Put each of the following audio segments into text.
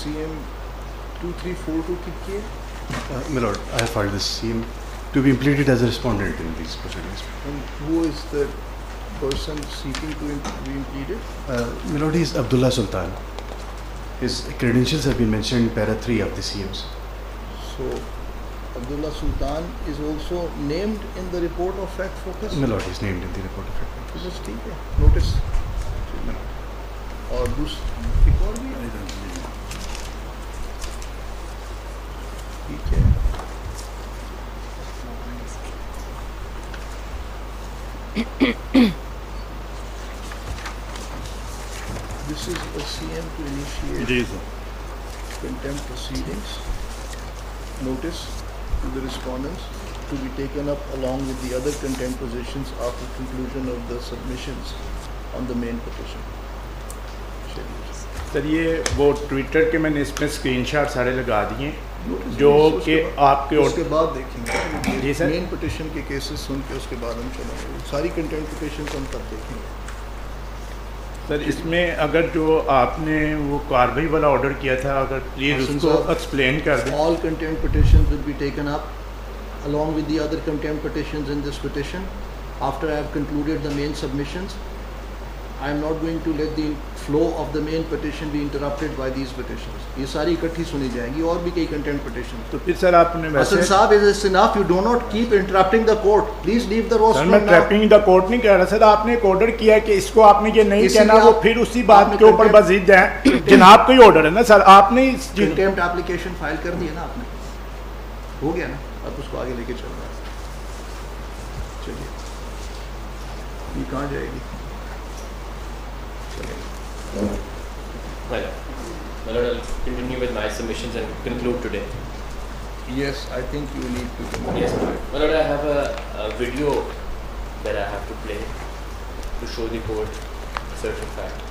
CM 2342 کی My lord, I have filed this CM to be implemented as a respondent in these proceedings. And who is the person seeking to be implemented? My lord, he is Abdullah Sultan. His credentials have been mentioned in para 3 of the CMs. So Abdullah Sultan is also named in the report of fact focus. My lord, he is named in the report of fact. بس ٹھیک ہے notice اور ایک اور بھی ٹھیک ہے. This is a CM to initiate contempt proceedings. Notice to the respondents to be taken up along with the other contempt positions after conclusion of the submissions on the main petition. سر یہ وہ Twitter کے میں نے اس میں screen shot سارے لگا دیے جو کہ آپ کے اس کے بعد دیکھیں گے. جی سر, مین پٹیشن کے کیسز سن کے اس کے بعد ہم چلیں گے. ساری کنٹینٹ پٹیشن ہم تب دیکھیں گے. سر اس میں اگر جو آپ نے وہ کاروائی والا آرڈر کیا تھا اگر پلیز اس کو ایکسپلین کر دیں. All contempt petitions will be taken up along with the other contempt petitions in this petition after I have concluded the main submissions. I am not going to let the flow of the main petition be interrupted by these petitions. یہ ساری اکٹھی سنی جائیں گی اور بھی کئی contempt petitions. تو پھر سر آپ نے ویسے حسن صاحب is this enough? You do not keep interrupting the court. Please leave the rostrum میں now. ٹریپنگ دا کورٹ نہیں کہہ رہا سر, آپ نے ایک آرڈر کیا ہے کہ اس کو آپ نے یہ نہیں کہنا, وہ پھر اسی بات کے اوپر مزید جائیں. جناب کا ہی آرڈر ہے نا سر, آپ نے کنٹیمپٹ اپلیکیشن فائل کر دی ہے نا آپ نے, ہو گیا نا, اب اس کو آگے لے کے چل رہا ہے. چلیے یہ کہاں جائے گی؟ My lord, I'll continue with my submissions and conclude today. Yes, I think you need to continue. Yes, my lord, I have a video that I have to play to show the court a certain fact.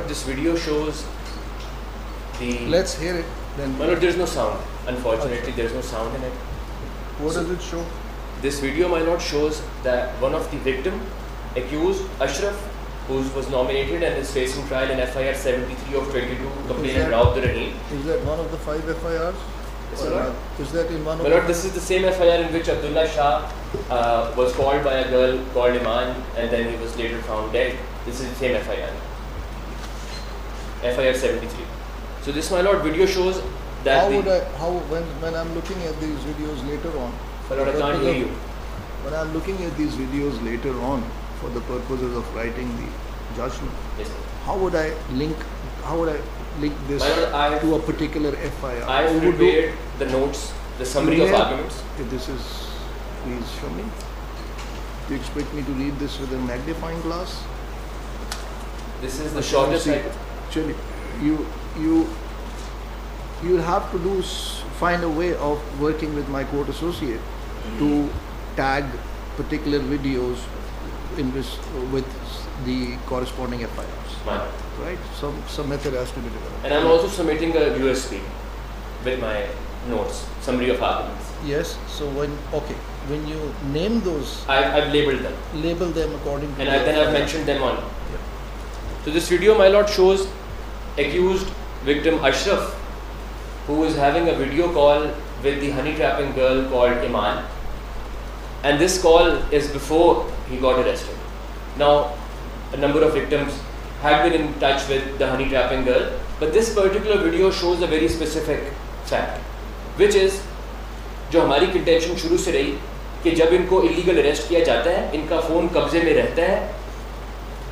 This video shows the... Let's hear it then. My lord, there's no sound. Unfortunately, there's no sound in it. What does it show? This video, my lord, shows that one of the victim, accused Ashraf, who was nominated and is facing trial in FIR 73 of 22, complainant Rauf Rahim. Is that one of the 5 FIRs? Yes, my lord. Is that in one of My lord, this is the same FIR in which Abdullah Shah was called by a girl called Iman and then he was later found dead. This is the same FIR. FIR 73. So this, my lord, video shows that when I'm looking at these videos later on, my lord, I can't hear you. When I'm looking at these videos later on for the purposes of writing the judgment, Yes, sir. how would I link this My lord, to a particular FIR? I have prepared the notes, the summary of arguments. If this is, please show me. Do you expect me to read this with a magnifying glass? This is the shortest I could. Actually, you'll have to find a way of working with my court associate to tag particular videos in this with the corresponding FIRs. Right? Some method has to be developed. And I'm also submitting a USB with my notes, summary of arguments. Yes. So when you name those, I've labeled them. Label them according to. And then I've mentioned them on. Yeah. So this video, my lord, shows accused victim Ashraf, who is having a video call with the honey trapping girl called Iman, and this call is before he got arrested. Now a number of victims had been in touch with the honey trapping girl, but this particular video shows a very specific fact, which is جو ہماری contention شروع سے رہی کہ جب ان کو illegal arrest کیا جاتا ہے ان کا فون قبضے میں رہتا ہے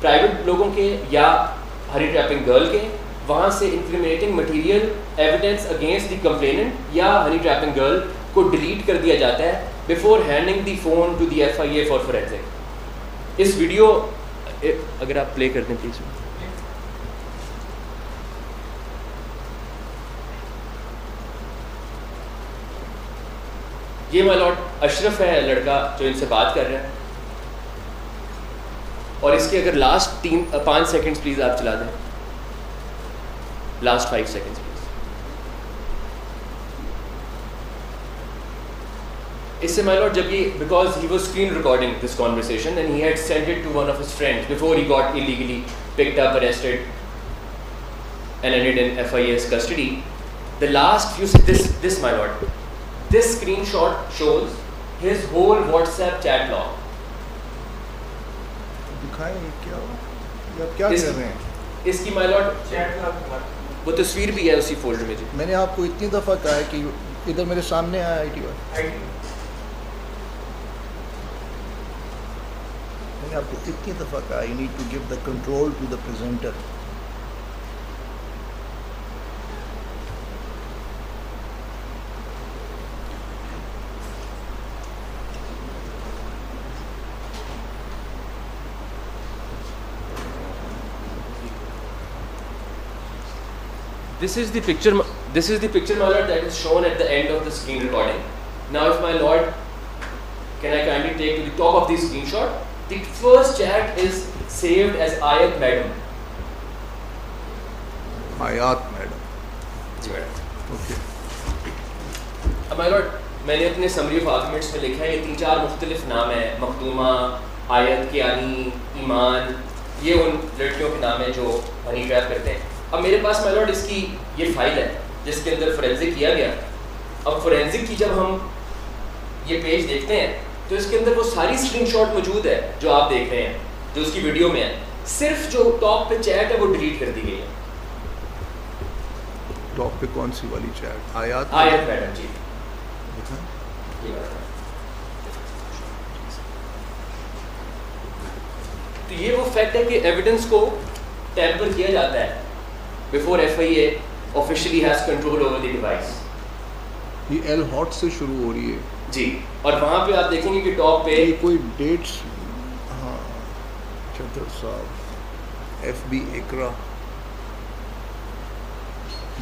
پرائیویٹ لوگوں کے یا ہنی ٹریپنگ گرل کے, وہاں سے incriminating material evidence against the complainant یا ہنی ٹریپنگ گرل کو ڈیلیٹ کر دیا جاتا ہے before handing the phone to the FIA for forensic. اس ویڈیو اگر آپ پلے کر دیں پلیز. یہ مائی لارڈ اشرف ہے لڑکا جو ان سے بات کر رہے ہیں, اور اس کے اگر لاسٹ 5 سیکنڈز پلیز آپ چلا دیں, لاسٹ 5 سیکنڈز پلیز. اس سے مائی لارڈ جب یہ because he was screen recording this conversation and he had send it to one of his friends before he got illegally picked up, arrested and ended in FIA's custody. The last few this my lord, this screenshot shows his whole WhatsApp chat log. دکھائیں کیا آپ کیا کر رہے ہیں اس کی مائی lord chat لog وہ تصویر بھی ہے اسی فولڈر میں. جی میں نے آپ کو اتنی دفعہ کہا ہے کہ ادھر میرے سامنے آیا ITI میں نے آپ کو اتنی دفعہ کہا you need to give the control to the presenter. This is the picture my lord that is shown at the end of the screen recording. Now if my lord can I kindly take to the top of this screenshot, the first chat is saved as Ayat madam. آیات madam. جی madam. Okay. اب my lord میں نے اپنے summary of arguments میں لکھا ہے یہ 3-4 مختلف نام ہیں, مخدومہ, آیت کیانی, ایمان, یہ ان لڑکیوں کے نام ہیں جو ہنی ٹریپ کرتے ہیں. اب میرے پاس مائی لارڈ اس کی یہ فائل ہے جس کے اندر فورینزک کیا گیا. اب فورینزک کی جب ہم یہ پیج دیکھتے ہیں تو اس کے اندر وہ ساری اسکرین شاٹ موجود ہے جو آپ دیکھ رہے ہیں جو اس کی ویڈیو میں ہے, صرف جو ٹاپ پہ چیٹ ہے وہ ڈیلیٹ کر دی گئی ہے. ٹاپ پہ کون سی والی چیٹ؟ آیت میڈم. جی تو یہ وہ فیکٹ ہے کہ ایویڈنس کو ٹیمپر کیا جاتا ہے before FIA officially has control over the device. یہ ایل ہاٹ سے شروع ہو رہی ہے. جی, اور وہاں پہ آپ دیکھیں گے کہ ٹاپ پہ کوئی ڈیٹس, ہاں, چتر صاحب, FB اقرا,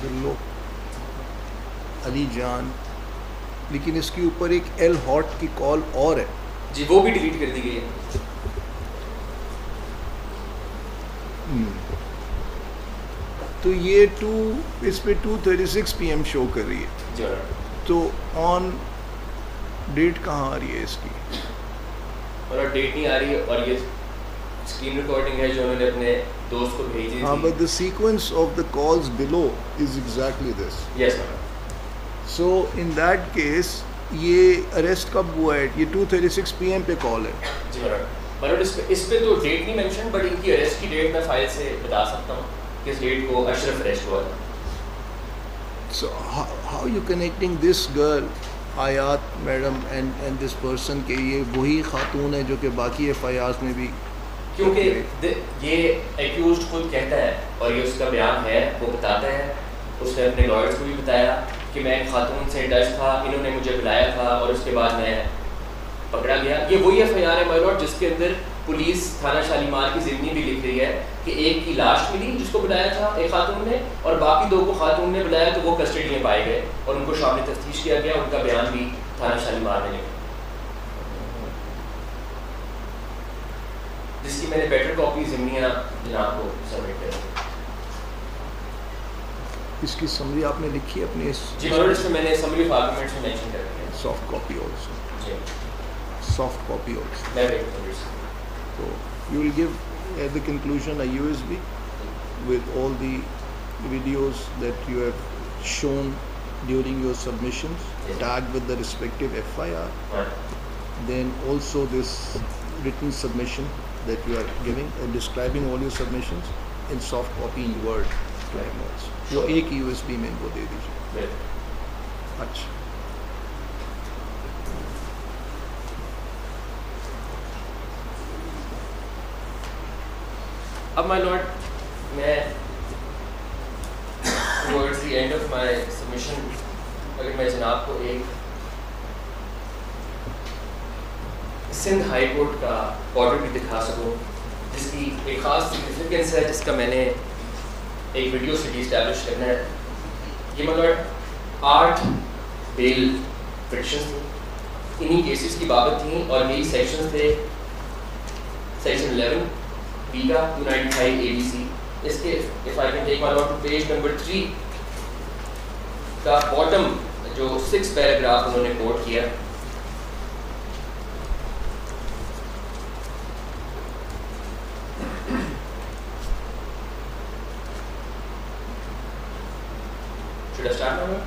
دلو, علی جان, لیکن اس کے اوپر ایک ایل ہاٹ کی کال اور ہے. جی وہ بھی ڈیلیٹ کر دی گئی ہے. تو یہ اس پہ 2:36 PM شو کر رہی ہے. تو آن ڈیٹ کہاں آ رہی ہے اس کی؟ اور ڈیٹ نہیں آ رہی ہے, اور یہ اسکرین ریکارڈنگ ہے جو انہوں نے اپنے دوست کو بھیجی تھی. ہاں, but the sequence of the calls below is exactly this. Yes ma'am. So in that case یہ اریسٹ کب ہوا ہے؟ یہ 2:36 PM پہ کال ہے. جی مطلب اس پہ تو ڈیٹ نہیں مینشن, بٹ ان کی اریسٹ کی ڈیٹ میں فائل سے بتا سکتا ہوں کس ڈیٹ کو اشرف اریسٹ ہوا تھا. So how you connecting this girl آیات میڈم and this person کہ یہ وہی خاتون ہے جو کہ باقی FIRs میں بھی, کیونکہ یہ ایکیوزڈ خود کہتا ہے اور یہ اس کا بیان ہے, وہ بتاتا ہے, اس نے اپنے لائرز کو بھی بتایا کہ میں ایک خاتون سے ٹچ تھا, انہوں نے مجھے بلایا تھا اور اس کے بعد میں پکڑا گیا. یہ وہی FIR ہے مائی لارڈ جس کے اندر پولیس تھانہ شالیمار کی ضمنی بھی لکھ رہی ہے کہ ایک کی لاش ملی جس کو بلایا تھا ایک خاتون نے, اور باقی 2 کو خاتون نے بلایا تو وہ کسٹڈی میں پائے گئے اور ان کو شامل تفتیش کیا گیا. ان کا بیان بھی تھانہ شالیمار نے لکھا, جس کی میں نے بیٹر کاپی ضمنیاں جناب کو سبمٹ کر. اس کی سمری آپ نے لکھی ہے اپنے؟ جی اس میں نے سمری آف آرگومنٹس میں مینشن کر دیا. Soft copy also. جی سافٹ کاپی آلسو. میں ویٹ کروں گا. So you will give at the conclusion a USB with all the videos that you have shown during your submissions, yes, tagged with the respective FIR. Right. Then also this written submission that you are giving and describing all your submissions in soft copy in Word notes. وہ ایک USB میں ان کو دے دیجیے. اچھا. اب مائی lord میں towards the end of my submission اگر میں جناب کو ایک سندھ ہائی کورٹ کا آرڈر بھی دکھا سکوں جس کی ایک خاص سگنیفیکینس ہے, جس کا میں نے ایک ویڈیو سے بھی اسٹیبلش کرنا ہے. یہ مائی لارڈ 8 بیل پٹیشنز تھیں, انہی کیسز کی بابت تھیں, اور یہی سیکشنز تھے سیکشن 11 B کا 295 ABC. اس کے if I can take my lord to page number 3 کا bottom جو 6 پیراگراف انہوں نے کوٹ کیا, should I start now?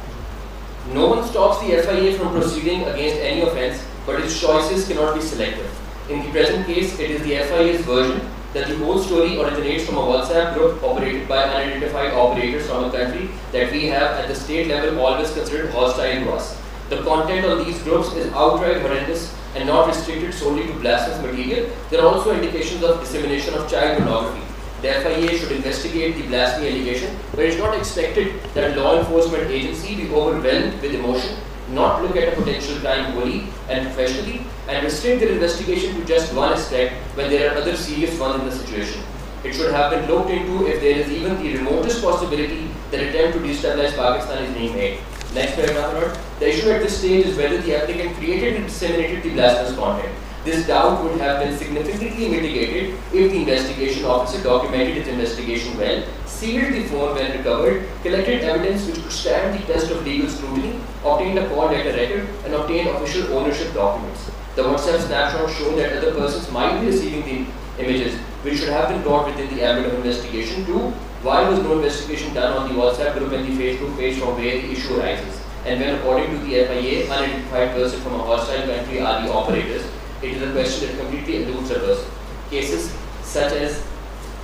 No one stops the FIA from proceeding against any offence, but its choices cannot be selective. In the present case, it is the FIA's version that the whole story originates from a WhatsApp group operated by unidentified operators from a country that we have at the state level always considered hostile to us. The content of these groups is outright horrendous and not restricted solely to blasphemous material. There are also indications of dissemination of child pornography. The FIA should investigate the blasphemy allegation, but it is not expected that a law enforcement agency be overwhelmed with emotion, not look at a potential crime wholly and professionally, and restrict their investigation to just one aspect when there are other serious ones in the situation. It should have been looked into if there is even the remotest possibility that attempt to destabilize Pakistan is being made. Next paragraph. The issue at this stage is whether the applicant created and disseminated the blasphemous content. This doubt would have been significantly mitigated if the investigation officer documented its investigation well, sealed the phone when recovered, collected evidence which could stand the test of legal scrutiny, obtained a call letter record, and obtained official ownership documents. The WhatsApp snapshot showed that other persons might be receiving the images, which should have been brought within the ambit of investigation. 2. Why was no investigation done on the WhatsApp group and the Facebook page from where the issue arises? And when, according to the FIA, unidentified person from a hostile country are the operators, it is a question that completely eludes a person. Cases such as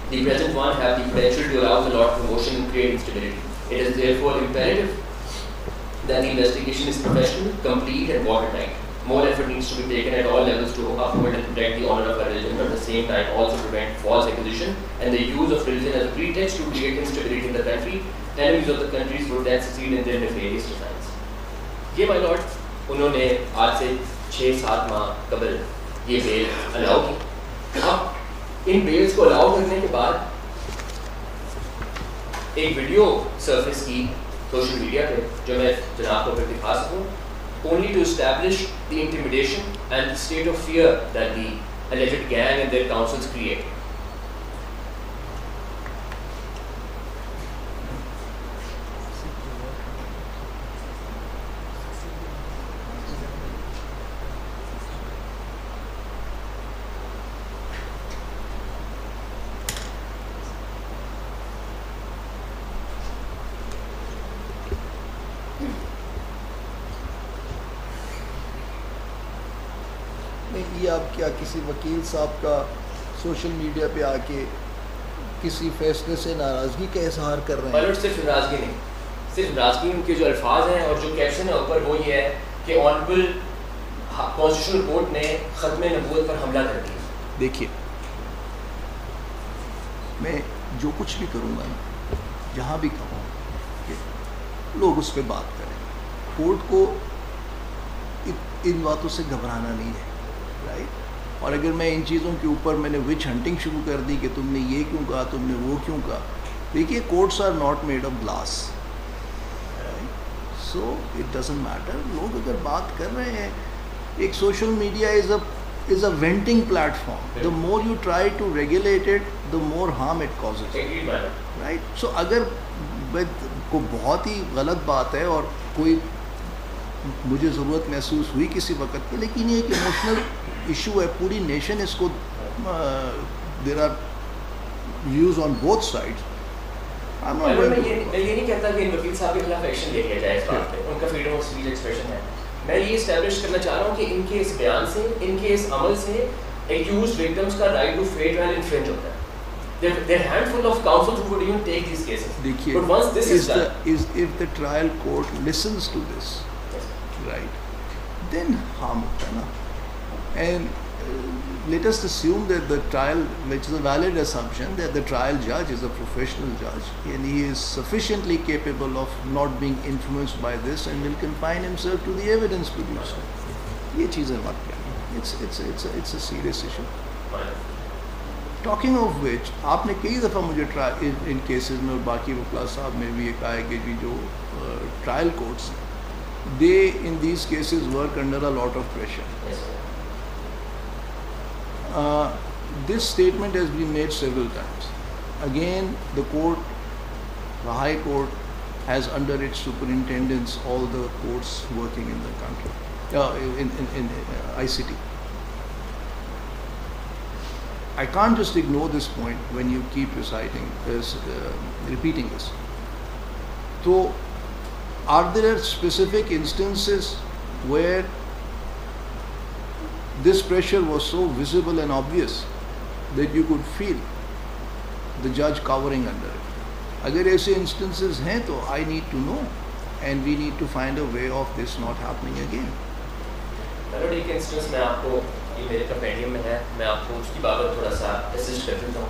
the present one have the potential to arouse a lot of emotion and create instability. It is therefore imperative that the investigation is professional, complete and watertight. More effort needs to be taken at all levels to uphold and protect the honor of our religion, but at the same time also prevent false accusation and the use of religion as a pretext to create instability in the country. Enemies of the countries would then succeed in their nefarious designs. یہ my lord انہوں نے آج سے 6-7 ماہ قبل یہ بیل الاؤ کی. اب ان بیلز کو الاؤ کرنے کے بعد ایک ویڈیو سرفیس کی سوشل میڈیا پہ جو میں جناب کو پھر دکھا سکوں, only to establish the intimidation and the state of fear that the alleged gang and their councils create. یہ آپ کیا کسی وکیل صاحب کا سوشل میڈیا پہ آ کے کسی فیصلے سے ناراضگی کا اظہار کر رہے ہیں؟ صرف ناراضگی نہیں, صرف ناراضگی ان کے جو الفاظ ہیں اور جو کیپشن ہے اوپر وہ یہ ہے کہ آنریبل کانسٹیٹیوشنل کورٹ نے ختم نبوت پر حملہ کر دیا. دیکھیے میں جو کچھ بھی کروں گا جہاں بھی کہوں کہ لوگ اس پہ بات کریں, کورٹ کو ان باتوں سے گھبرانا نہیں ہے, رائٹ. اور اگر میں ان چیزوں کے اوپر میں نے وچ ہنٹنگ شروع کر دی کہ تم نے یہ کیوں کہا, تم نے وہ کیوں کہا, دیکھیے courts are not made of glass, so it doesn't matter. لوگ اگر بات کر رہے ہیں, ایک social media is a venting platform. The more you try to regulate it, the more harm it causes. Right? So اگر کو بہت ہی غلط بات ہے اور کوئی مجھے ضرورت محسوس ہوئی کسی وقت پہ, لیکن یہ ایک ایموشنل ایشو ہے, پوری نیشن اس کو there are views on both sides. میں یہ نہیں کہتا کہ ان وکیل صاحب کے خلاف ایکشن لے لیا جائے اس بات پہ, ان کا فریڈم آف اسپیچ ایکسپریشن ہے. میں یہ اسٹیبلش کرنا چاہ رہا ہوں کہ ان کے اس بیان سے, ان کے اس عمل سے accused victims का right to fair trial infringe होता है. There are handful of counsels who would even take these cases. देखिए, But once this is done, if the trial court listens to this, right, then harm होता है ना. And let us assume that the trial, which is a valid assumption, that the trial judge is a professional judge and he is sufficiently capable of not being influenced by this and will confine himself to the evidence produced. ये चीज़ें मत करें. It's a serious issue. Talking of which, आपने कई दफ़ा मुझे इन cases में और बाकी वकला साहब ने भी ये कहा है कि जो trial courts, they in these cases work under a lot of pressure. This statement has been made several times. Again, the court, the High Court, has under its superintendence all the courts working in the country, in ICT. I can't just ignore this point when you keep reciting this, repeating this. So, are there specific instances where this pressure was so visible and obvious that you could feel the judge cowering under it? Agar aise instances hain to I need to know, and we need to find a way of this not happening again. चलो एक instance मैं आपको, ये मेरे compendium में है, मैं आपको उसकी बाबत थोड़ा सा असिस्ट कर देता हूँ.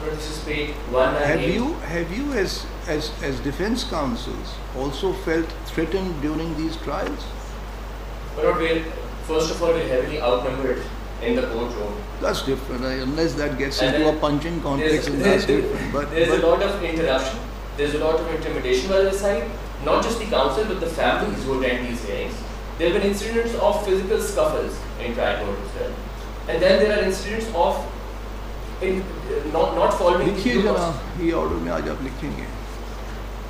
This is page 198. Have you as defense counsels also felt threatened during these trials? But first of all, we're heavily outnumbered in the courtroom. That's different. Unless that gets into a punching context, that's different. But there's a lot of interruption. There's a lot of intimidation by the side. Not just the counsel, but the families who attend these hearings. There have been incidents of physical scuffles in trial court as well. And then there are incidents of not following the लिखिए due जरा process. ये order में आज आप लिखेंगे.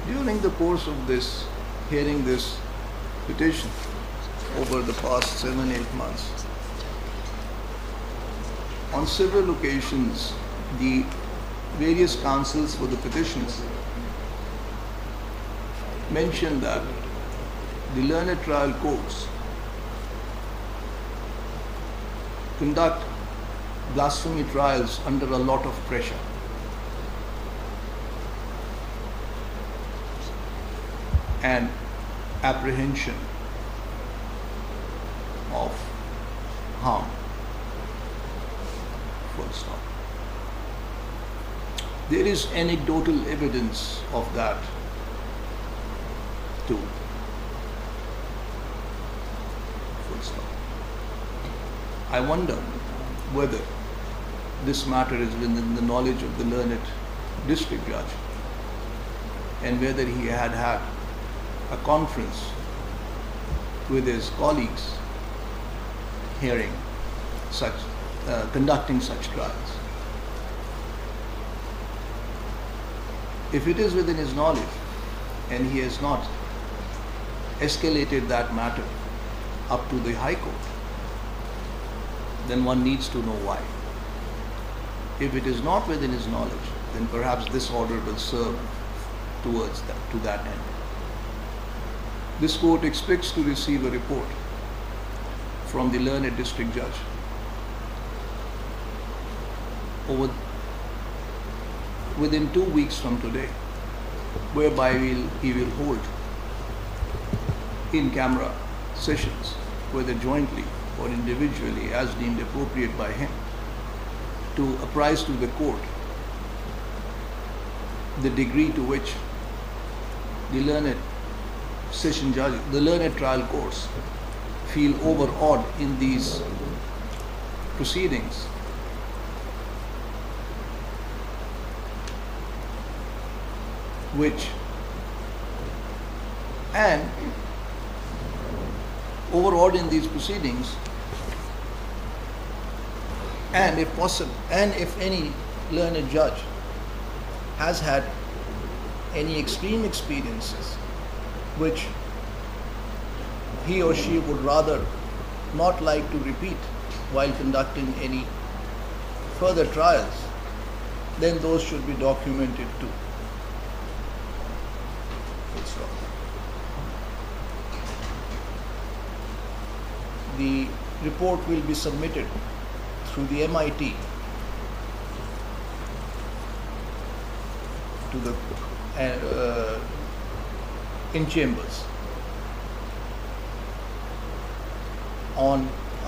During the course of this hearing this petition over the past 7-8 months, on several occasions the various counsels for the petitioners mentioned that the learned trial courts conduct blasphemy trials under a lot of pressure. And apprehension of harm. Full stop. There is anecdotal evidence of that too. Full stop. I wonder whether this matter is within the knowledge of the learned district judge and whether he had a conference with his colleagues hearing such, conducting such trials. If it is within his knowledge and he has not escalated that matter up to the High Court, then one needs to know why. If it is not within his knowledge, then perhaps this order will serve towards that, to that end. This court expects to receive a report from the learned district judge within 2 weeks from today, whereby he will hold in-camera sessions, whether jointly or individually as deemed appropriate by him, to apprise to the court the degree to which the learned session judge, the learned trial courts feel overawed in these proceedings, overawed in these proceedings, and if possible, and if any learned judge has had any extreme experiences which he or she would rather not like to repeat while conducting any further trials, then those should be documented too. the report will be submitted through the MIT to the in chambers on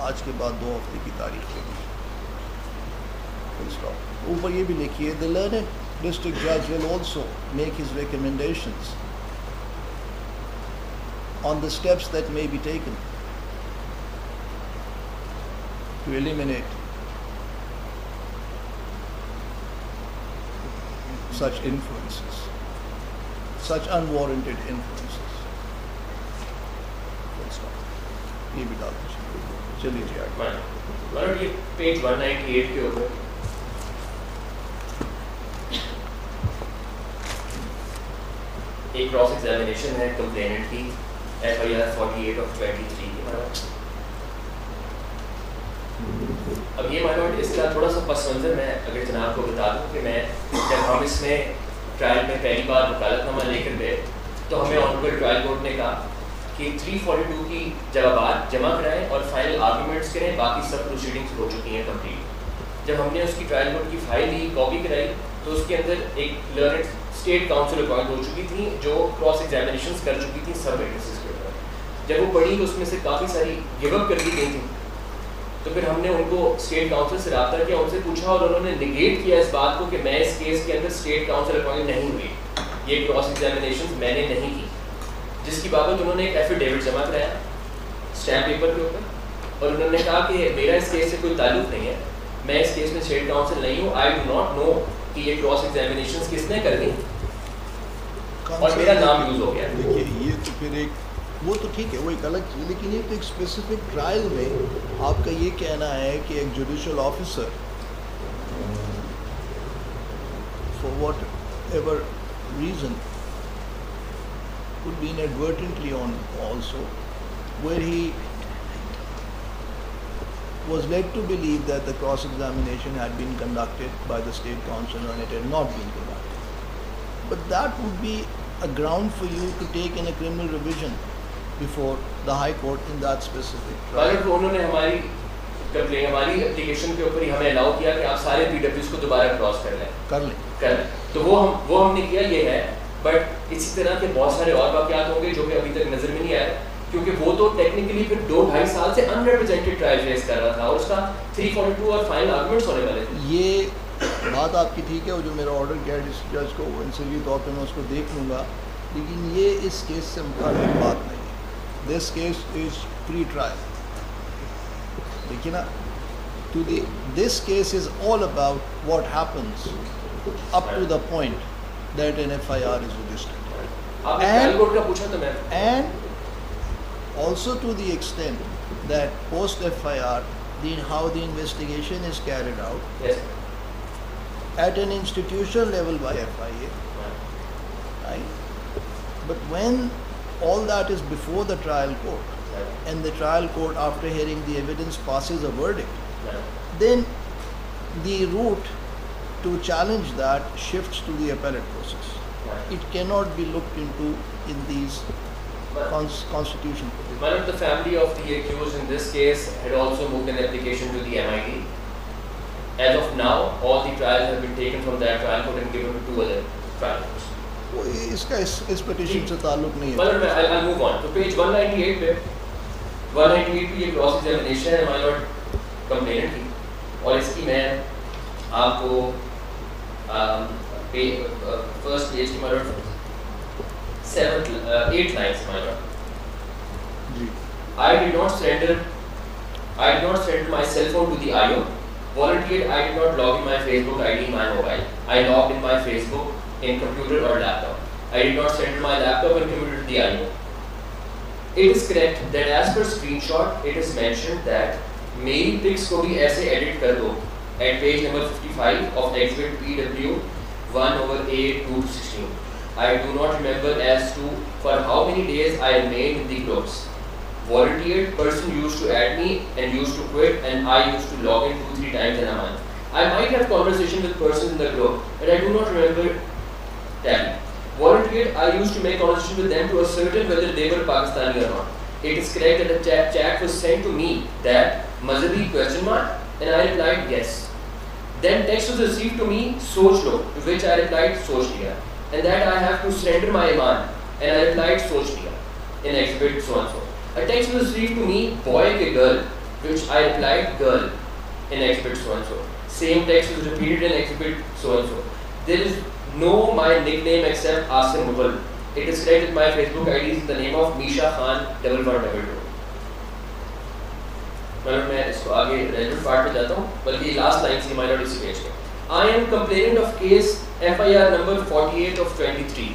آج کے بعد 2 ہفتے کی تاریخ کے لیے. اوپر یہ بھی لکھیے the learned district judge will also make his recommendations on the steps that may be taken to eliminate such influences, such unwarranted influences. یہ بھی ڈال دیجیے. چلیے جی آگے. یہ پیج 198 کے اوپر ایک کراس ایگزامینیشن ہے کمپلیننٹ کی FIR 48/23. اب یہ مائنورٹ اس کا تھوڑا سا پس منظر میں اگر جناب کو بتا دوں کہ میں جب ہم اس میں ٹرائل میں پہلی بار وکالت نامہ لے کر گئے تو ہمیں آنریبل ٹرائل کورٹ نے کہا کہ 342 کی جوابات جمع کرائیں اور فائنل آرگومنٹس کریں, باقی سب پروسیڈنگس ہو چکی ہیں کمپلیٹ. جب ہم نے اس کی ٹرائل کورٹ کی فائل لی, کاپی کرائی, تو اس کے اندر ایک لرنڈ اسٹیٹ کاؤنسل اپوائنٹ ہو چکی تھیں جو کراس ایگزامینیشنس کر چکی تھیں سب وٹنسز کے اوپر. جب وہ پڑھی تو اس میں سے کافی ساری گیو اپ کر دی گئی تھیں. تو پھر ہم نے ان کو اسٹیٹ کاؤنسل سے رابطہ کیا, ان سے پوچھا اور انہوں نے نگیٹ کیا اس بات کو کہ میں اس کیس کے اندر اسٹیٹ کاؤنسل اپوائنٹ نہیں ہوئی, یہ کراس ایگزامینیشنس میں نے نہیں کی. جس کی بابت انہوں نے ایک ایفیڈیوٹ جمع کرایا اسٹیمپ پیپر کے اوپر اور انہوں نے کہا کہ میرا اس کیس سے کوئی تعلق نہیں ہے, میں اس کیس میں اسٹیٹ کاؤنسل نہیں ہوں, آئی ڈو ناٹ نو کہ یہ کراس ایگزامینیشنس کس نے کر دی اور میرا نام یوز ہو گیا. دیکھیے یہ تو پھر ایک وہ تو ٹھیک ہے, وہ ایک الگ چیز, لیکن یہ تو ایک اسپیسیفک ٹرائل میں آپ کا یہ کہنا ہے کہ ایک judicial officer for what ever reason could be inadvertently on also, where he was led to believe that the cross examination had been conducted by the state council and it had not been conducted. But that would be a ground for you to take in a criminal revision before the high court in that specific trial. اگر انہوں نے ہماری application کے اوپر ہی ہمیں الاؤ کیا کہ آپ سارے PWs کو دوبارہ کراس کر لیں, تو وہ ہم نے کیا یہ ہے. بٹ اسی طرح کے بہت سارے اور واقعات ہوں گے جو کہ ابھی تک نظر میں نہیں آئے, کیونکہ وہ تو ٹیکنیکلی پھر 2-2.5 سال سے ان ریپرزینٹیڈ ٹرائل فیس کر رہا تھا اور اس کا 342 اور فائنل آرگومنٹس ہونے والے تھے. یہ بات آپ کی ٹھیک ہے, وہ جو میرا آرڈر کیا ہے ڈسٹرکٹ جج کو انسلی طور پہ میں اس کو دیکھ لوں گا, لیکن یہ اس کیس سے متعلق بات نہیں ہے. This case is pre trial. دیکھیے نا, this case is all about what happens up to the point that an FIR is registered. And also to the extent that post FIR, how the investigation is carried out at an institutional level by FIA, right? But when all that is before the trial court, and the trial court after hearing the evidence passes a verdict, then the route to challenge that shifts to the appellate process. It cannot be looked into in these constitutional provisions. One of the family of the accused in this case had also moved an application to the MIT. As of now, all the trials have been taken from that trial court and given to 2 other trial courts. اس کا اس petition سے تعلق نہیں ہے. I'll move on. تو page 198 پہ 198 پہ یہ cross examination ہے ہمارے لارڈ کمپلیننٹ کی, اور اس کی میں آپ کو فرسٹ پیج کی مطلب 8 lines مطلب I did not send my cell phone to the IO. Volunteered, I did not log in my Facebook ID in my mobile. I logged in my Facebook in computer or laptop. I did not send my laptop and computer to the IO. It is correct that as per screenshot, it is mentioned that मेरी pics को भी ऐसे edit कर दो at page number 55 of exhibit PW 1/A216. I do not remember as to for how many days I remained in the groups. Volunteered person used to add me and used to quit, and I used to log in 2-3 times in a month. I might have conversation with persons in the group, but I do not remember that. Volunteered, I used to make conversation with them to ascertain whether they were Pakistani or not. it is correct that a chat was sent to me that Mazhabi question mark, and I replied yes. Then text was received to me, soch lo, to which I replied soch liya, and that I have to surrender my iman, and I replied soch liya in exhibit so and so. A text was received to me, boy ke girl, which I replied girl in exhibit so and so. Same text was repeated in exhibit so and so. There is no my nickname except Asim Mughal. It is correct that my Facebook ID is the name of Misha Khan 1122. میں اس کو آگے relevant part پہ جاتا ہوں, بلکہ last line سی minor اسی page پہ. I am complainant of case FIR number 48 of 23.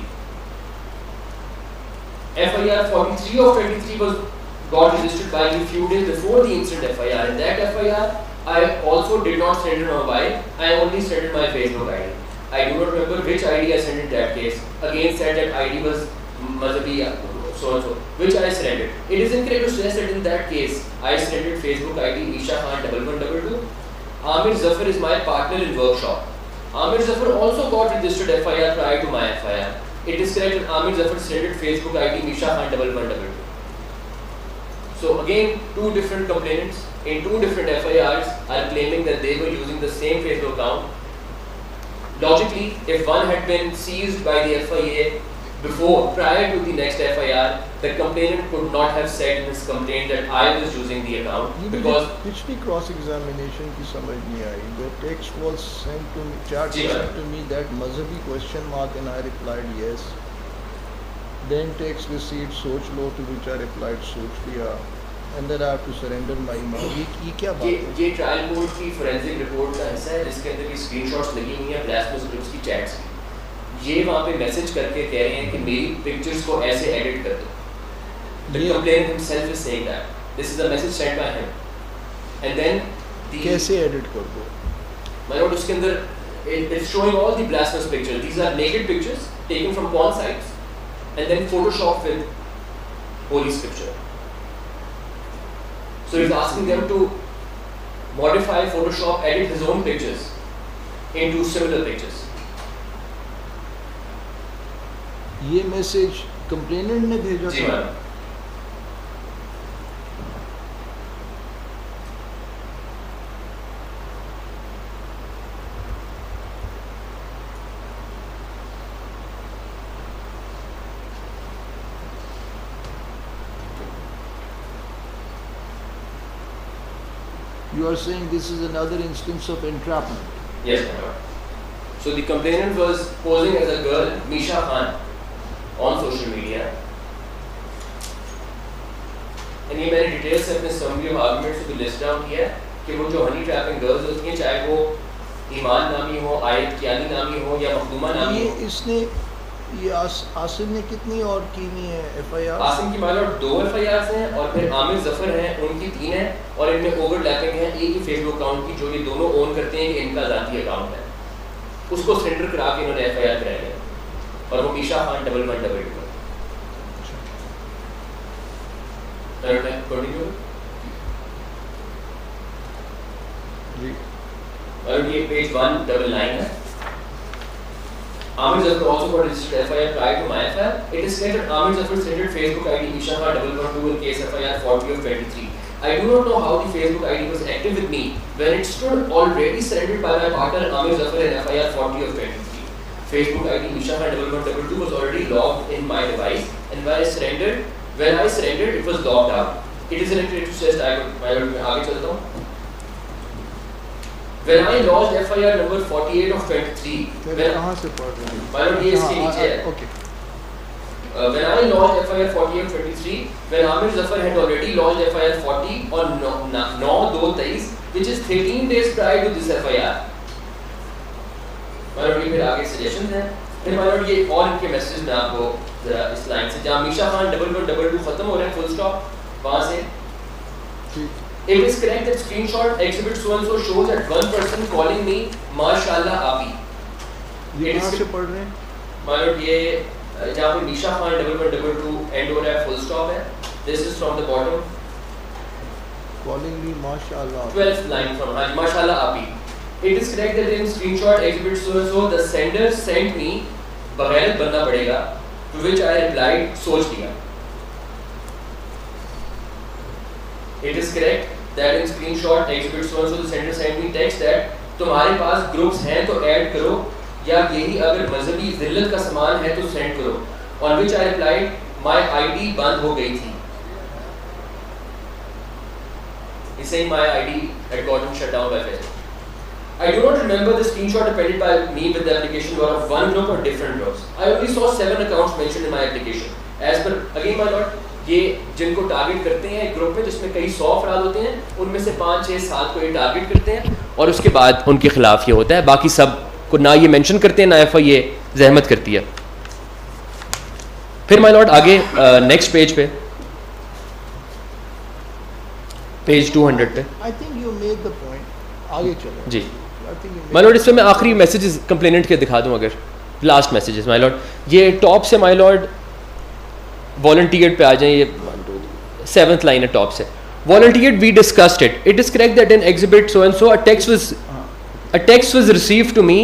FIR 43 of 23 was got registered by me few days before the incident FIR. In that FIR, I also did not send it on mobile. I only sent it my Facebook ID. I do not remember which ID I sent in that case. Again said that ID was Mazhabi so and so, which I surrendered. It is incorrect to suggest that in that case I surrendered Facebook ID Misha Khan 1122. Amir Zafar is my partner in workshop. Amir Zafar also got registered FIR prior to my FIR. It is correct that Amir Zafar surrendered Facebook ID Misha Khan 1122. So again, two different complainants in two different FIRs are claiming that they were using the same Facebook account. Logically, if one had been seized by the FIA prior to the next FIR, the complainant could not have said in his complaint that I was using the account because پچھلی cross examination کی سمجھ نہیں آئی. The text was sent to me, chat was sent to me that Mazhabi question mark, and I replied yes. Then text received soch lo, to which I replied soch liya, and then I have to surrender my iman. یہ کیا بات ہے؟ یہ trial court کی forensic report کا حصہ ہے جس کے اندر اسکرین شاٹس لگی ہوئی ہیں بلاسفیمس گروپس کی چیٹس کی. یہ وہاں پہ میسج کر کے کہہ رہے ہیں کہ میری پکچرز کو ایسے ایڈٹ کر دو. The complainant himself is saying that. This is a message sent by him. And then the کیسے ایڈٹ کر دو؟ My lord, اس کے اندر it's showing all the blasphemous pictures. These are naked pictures taken from porn sites and then photoshopped with holy scripture. So he's asking them to modify, Photoshop, edit his own pictures into similar pictures. یہ message complainant نے بھیجا جی تھا؟ میم. You are saying this is another instance of entrapment. Yes, my lord. So the complainant was posing as a girl, Misha Khan, on social media. And یہ میں نے detail سے اپنے summary of argument سے بھی لسٹ ڈاؤن کیا ہے کہ وہ جو ہنی ٹریپنگ گرلز ہوتی ہیں چاہے وہ ایمان نامی ہو, آیت کیانی نامی ہو یا مخدومہ نامی ہو. اس نے یہ عاصم نے کتنی اور کی ہوئی ہیں ایف آئی آر؟ عاصم کی مالوٹ 2 FIRs ہیں اور پھر عامر ظفر ہیں ان کی 3 ہیں اور ان میں اوور لیپنگ ہے ایک ہی فیس بک اکاؤنٹ کی جو یہ دونوں اون کرتے ہیں کہ ان کا ذاتی اکاؤنٹ ہے. اس کو سرنڈر کرا کے انہوں نے FIR کرایا ہے اور وہ میشا خان 1122 اور یہ پیج 199 ہے. Amir Zafar also got registered FIR prior to my FIR. It is said that Amir Zafar sent Facebook ID Misha Khan 1122 in case FIR 40 of 23. I do not know how the Facebook ID was active with me when it stood already surrendered by my partner Amir Zafar in FIR 40 of 23. Facebook ID Misha Khan 1122 was already logged in my device, and when I surrendered, it was logged out. It is incorrect to suggest I could. میں آگے چلتا ہوں. When I lodged FIR number 48 of 23, کہاں سے پڑھ رہے ہیں؟ مطلب یہ اس کے نیچے ہے. Okay. When I lodged FIR 48 of 23, when Amir Zafar had already lodged FIR 40 on 9/2/23, which is 13 days prior to this FIR. مطلب یہ پھر آگے سجیشنز ہیں. پھر مطلب یہ اور ان کے میسیجز میں آپ کو ذرا اس لائن سے جہاں میشا خان 1122 ختم ہو رہے ہیں فل اسٹاپ وہاں سے. It is correct that screenshot exhibit so and so shows that one person calling me mashallah api. یہ کہاں سے پڑھ رہے ہیں؟ مطلب یہ جہاں پہ میشا خان 1122 اینڈ ہو رہا ہے فل اسٹاپ ہے. This is from the bottom. Calling me mashallah. 12th line from mashallah api. It is correct that in screenshot exhibit so and so the sender sent me بغیرت بننا پڑے گا, to which I replied سوچ لیا. it is correct that in screenshot exhibit so and so the sender sent me text that تمہارے پاس groups ہیں تو add کرو یا یہی اگر مذہبی ذلت کا سامان ہے تو سینڈ کرو. On which I replied my ID بند ہو گئی تھی. He's saying my ID had gotten shut down by Facebook. I do not remember the screenshot appended by me with the application were of one group or different groups. I only saw 7 accounts mentioned in my application. As per again my lord, یہ جن کو target کرتے ہیں ایک group میں جس میں کئی 100 افراد ہوتے ہیں ان میں سے 5 6 7 کو یہ ٹارگٹ کرتے ہیں اور اس کے بعد ان کے خلاف یہ ہوتا ہے. باقی سب کو نہ یہ مینشن کرتے ہیں نہ ایف آئی یہ زحمت کرتی ہے. پھر مائی لارڈ آگے نیکسٹ پیج پہ پیج 200 پہ I think you made the point. آگے چلو. جی I think you made my lord اس پہ میں آخری میسیجز کمپلیننٹ کے دکھا دوں اگر لاسٹ میسیجز مائی لارڈ یہ ٹاپ سے مائی لارڈ volunteered پہ آ جائیں. یہ 7th لائن ہے ٹاپ سے. volunteered we discussed it. It is correct that in exhibit so and so a text was received to me.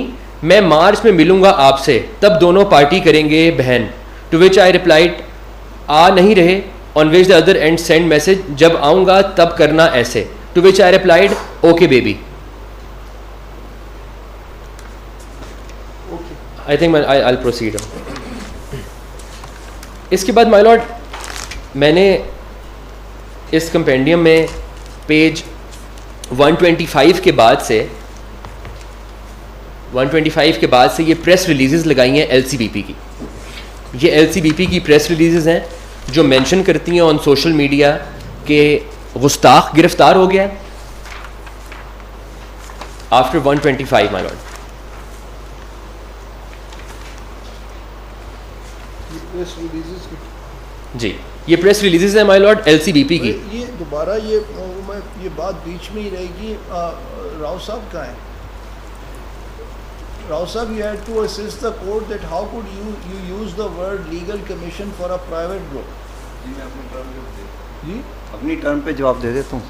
میں مارچ میں ملوں گا آپ سے تب دونوں پارٹی کریں گے بہن. To which I replied آ نہیں رہے. On which the other end sent message جب آؤں گا تب کرنا ایسے. To which I replied okay baby. I think I'll proceed. اس کے بعد مائی لارڈ میں نے اس کمپینڈیم میں پیج 125 کے بعد سے 125 کے بعد سے یہ پریس ریلیزز لگائی ہیں ایل سی بی پی کی. یہ ایل سی بی پی کی پریس ریلیزز ہیں جو مینشن کرتی ہیں آن سوشل میڈیا کہ گستاخ گرفتار ہو گیا آفٹر 125 مائی لارڈ. جی یہ پریس ریلیزز ہیں my lord L C B P کی. یہ دوبارہ یہ بات بیچ میں ہی رہے گی. راؤ صاحب کہاں ہیں؟ راؤ صاحب you had to assist the court that how could you use the word legal commission for a private group. جی اپنی ٹرم پہ جواب دے دیتا ہوں.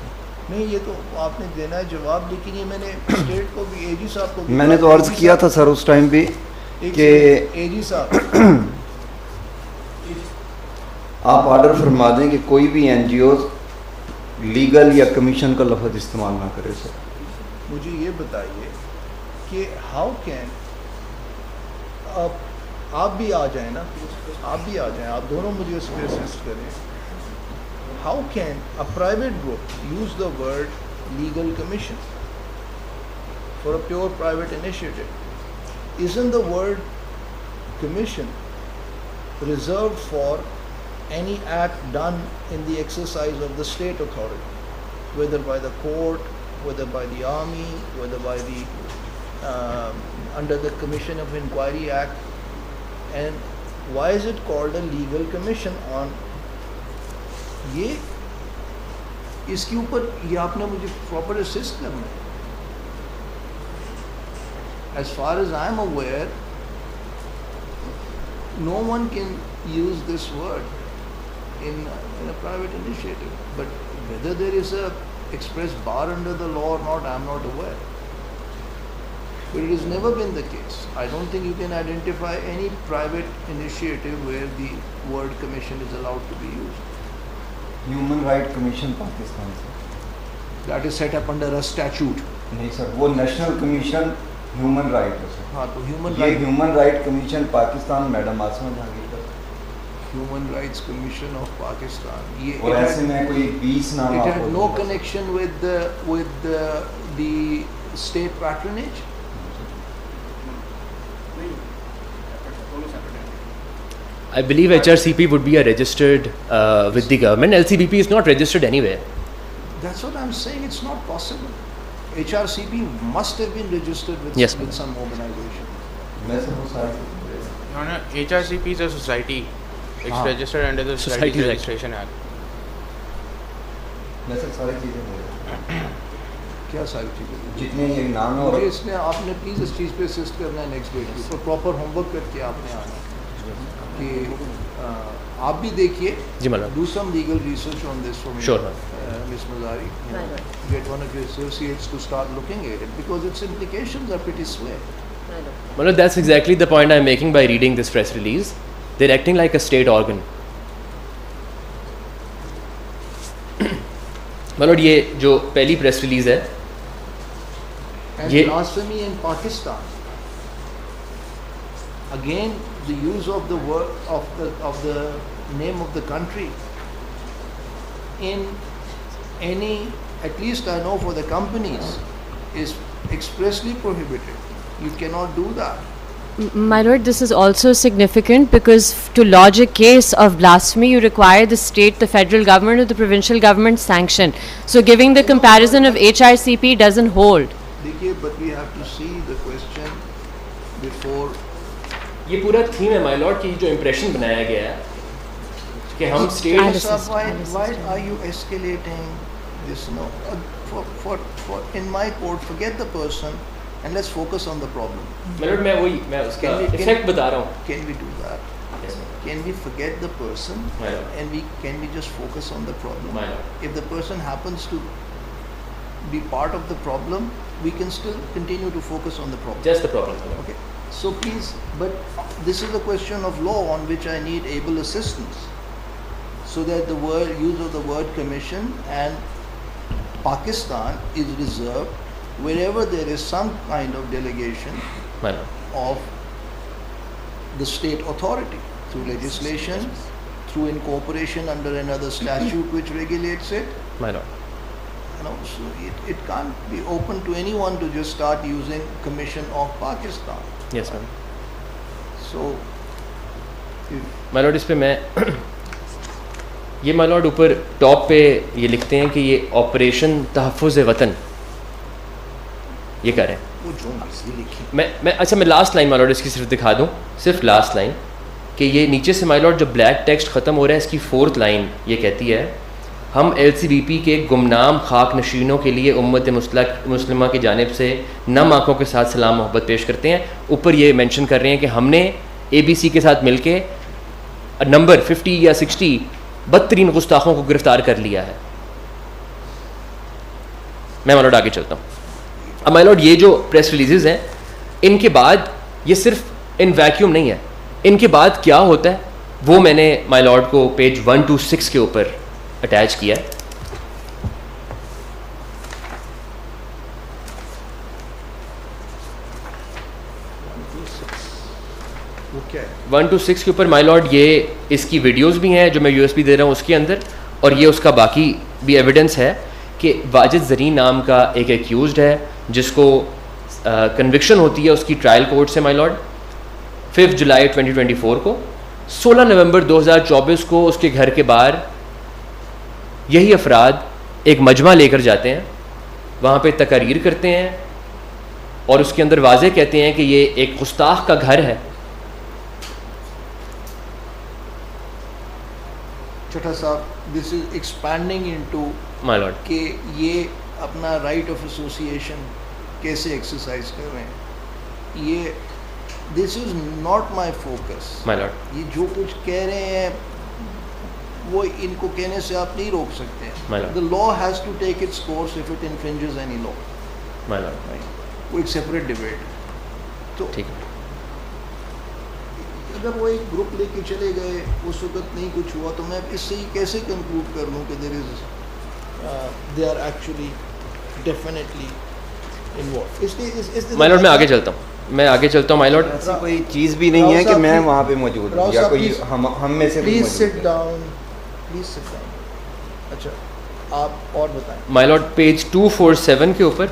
نہیں یہ تو آپ نے دینا ہے جواب, لیکن یہ میں نے اسٹیٹ کو بھی اے جی صاحب کو میں نے تو عرض کیا تھا سر اس ٹائم بھی کہ اے جی صاحب آپ آرڈر فرما دیں کہ کوئی بھی این جی اوز لیگل یا کمیشن کا لفظ استعمال نہ کرے. سر مجھے یہ بتائیے کہ ہاؤ کین آپ بھی آ جائیں نا, آپ بھی آ جائیں, آپ دونوں مجھے اس پہ اسسٹ کریں. How can a private group use the word legal commission for a pure private initiative? Isn't the word commission reserved for any act done in the exercise of the state authority, whether by the court, whether by the army, whether by the under the Commission of Inquiry Act? And why is it called a legal commission? On یہ اس کے اوپر یہ آپ نے مجھے proper assist کرنا ہے. As far as I am aware, no one can use this word in a private initiative. But whether there is a express bar under the law or not, I am not aware. But it has never been the case. I don't think you can identify any private initiative where the word commission is allowed to be used. Human right commission Pakistan سے That is set up under a statute. نہیں سر, وہ national commission human right ہے سر. ہاں تو یہ human right commission Pakistan madam Asma Jahangir کا human rights commission of Pakistan, یہ اور ایسے میں کوئی 20 نام it had no connection with the state patronage. I believe HRCP would be a registered with the government. LCBP is not registered anywhere. That's what I'm saying. It's not possible. HRCP must have been registered with, Yes, with some organization. میں سر وہ سارے No, HRCP is a society. It's registered under the Society Society Act. Registration Act. میں سر ساری چیزیں بول رہا ہوں. کیا ساری چیزیں جتنے یہ نام ہے. اور مجھے اس میں آپ نے پلیز اس چیز پہ اسسٹ کرنا ہے نیکسٹ ڈیٹ کی, پراپر ہوم ورک کر کے آپ نے آنا کہ آپ بھی دیکھیے. جی مولانا. Do some legal research on this for me. Sure. Ms. Mazari. Get one of your associates to start looking at it because its implications are pretty square. Well, that's exactly the point I'm making by reading this press release. They're acting like a state organ. My lord, یہ جو پہلی press release ہے And یہ blasphemy in Pakistan. Again, the use of the word of the name of the country in any, at least I know for the companies, is expressly prohibited. You cannot do that. My lord, this is also significant because to lodge a case of blasphemy, you require the state, the federal government or the provincial government sanction. So giving the comparison of HICP doesn't hold. دیکھیے, but we have to see the question before. یہ پورا theme ہے مائی lord کی جو impression بنایا گیا ہے کہ ہم state. Why are you escalating this? No, for in my court, forget the person and let's focus on the problem. My lord میں اس کا افیکٹ بتا رہا ہوں. Can we do that? Can we forget the person and can we just focus on the problem? If the person happens to be part of the problem, we can still continue to focus on the problem. Just the problem. Okay. So please, but this is a question of law on which I need able assistance, so that the use of the word commission and Pakistan is reserved wherever there is some kind of delegation of the state authority through legislation, through incorporation under another statute which regulates it. My lord. So it can't be open to anyone to just start using Commission of Pakistan. Yes, ma'am. So, my lord, اس پہ میں یہ my lord اوپر top پہ یہ لکھتے ہیں کہ یہ آپریشن تحفظ وطن یہ کر رہے ہیں. میں اچھا میں لاسٹ لائن my lord اس کی صرف دکھا دوں, صرف لاسٹ لائن کہ یہ نیچے سے my lord جو بلیک ٹیکسٹ ختم ہو رہا ہے اس کی 4th لائن یہ کہتی ہے ہم LCBP کے گمنام خاک نشینوں کے لیے امت مسلمہ کی جانب سے نم آنکھوں کے ساتھ سلام محبت پیش کرتے ہیں. اوپر یہ مینشن کر رہے ہیں کہ ہم نے ABC کے ساتھ مل کے نمبر 50 یا 60 بدترین گستاخوں کو گرفتار کر لیا ہے. میں مائی لارڈ آگے چلتا ہوں. اب مائی لارڈ یہ جو پریس ریلیزز ہیں ان کے بعد یہ صرف ان ویکیوم نہیں ہے, ان کے بعد کیا ہوتا ہے وہ میں نے مائی لارڈ کو پیج 126 کے اوپر اٹیچ کیا ہے. 126 کے اوپر مائی لارڈ یہ اس کی ویڈیوز بھی ہیں جو میں USB دے رہا ہوں اس کے اندر, اور یہ اس کا باقی بھی ایویڈنس ہے کہ واجد زرین نام کا ایک ایکیوزڈ ہے جس کو کنوکشن ہوتی ہے اس کی ٹرائل کورٹ سے مائی لارڈ 5 جولائی 2024 کو. 16 نومبر 2024 کو اس کے گھر کے باہر یہی افراد ایک مجمع لے کر جاتے ہیں, وہاں پہ تقاریر کرتے ہیں اور اس کے اندر واضح کہتے ہیں کہ یہ ایک گستاخ کا گھر ہے. چھوٹا صاحب, this is expanding into my lord کہ یہ اپنا رائٹ آف ایسوسیشن کیسے ایکسرسائز کر رہے ہیں. یہ this is not my focus my lord. یہ جو کچھ کہہ رہے ہیں وہ ان کو کہنے سے آپ نہیں روک سکتے. The law has to take its course if it infringes any law. My lord. وہ ایک سیپریٹ ڈیبیٹ. تو ٹھیک ہے, اگر وہ ایک گروپ لے کے چلے گئے اس وقت نہیں کچھ ہوا تو میں اس سے یہ کیسے کنکلوڈ کر لوں کہ they are actually definitely involved. My lord میں آگے چلتا ہوں, میں آگے چلتا ہوں مائی لارڈ. ایسی کوئی چیز بھی نہیں ہے کہ میں وہاں پہ موجود ہوں یا کوئی ہم میں سے please sit down, please sit down. اچھا آپ اور بتائیں. مائی لارڈ پیج 247 کے اوپر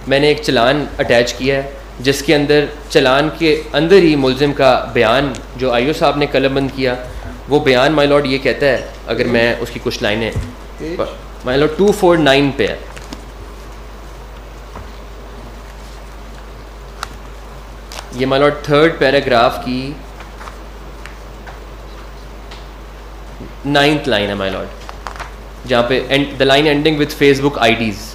میں نے ایک چلان اٹیچ کیا ہے جس کے اندر چلان کے اندر ہی ملزم کا بیان جو آئی او صاحب نے قلم بند کیا وہ بیان مائی لارڈ یہ کہتا ہے, اگر میں اس کی کچھ لائنیں مائی لارڈ 249 پہ ہے. یہ مائی لارڈ 3rd پیراگراف کی 9th لائن ہے مائی لارڈ, جہاں پہ the line ending with face IDs.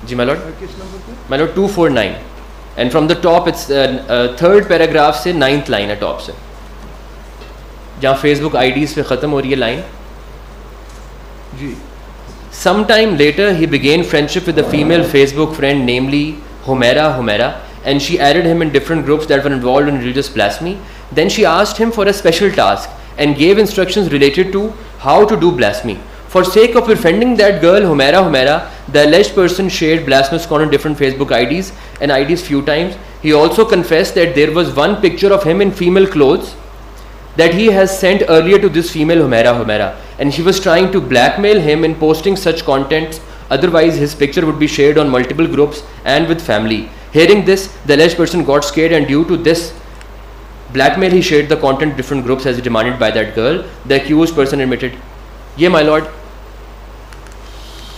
جی my lord 249 and from the top it's 3rd paragraph سے 9th لائن ہے ٹاپ سے, جہاں فیس بک آئی ڈیز پہ ختم ہو رہی ہے لائن. جی. Sometime later, he began friendship with a female Facebook friend, namely Humaira, and she added him in different groups that were involved in religious blasphemy. Then she asked him for a special task and gave instructions related to how to do blasphemy. For sake of befriending that girl, Humaira, the alleged person shared blasphemous content on different Facebook IDs and IDs few times. He also confessed that there was one picture of him in female clothes that he has sent earlier to this female Humaira, and she was trying to blackmail him in posting such content, otherwise his picture would be shared on multiple groups and with family. Hearing this, the alleged person got scared, and due to this blackmail he shared the content to different groups as demanded by that girl. The accused person admitted. Yeah, my lord.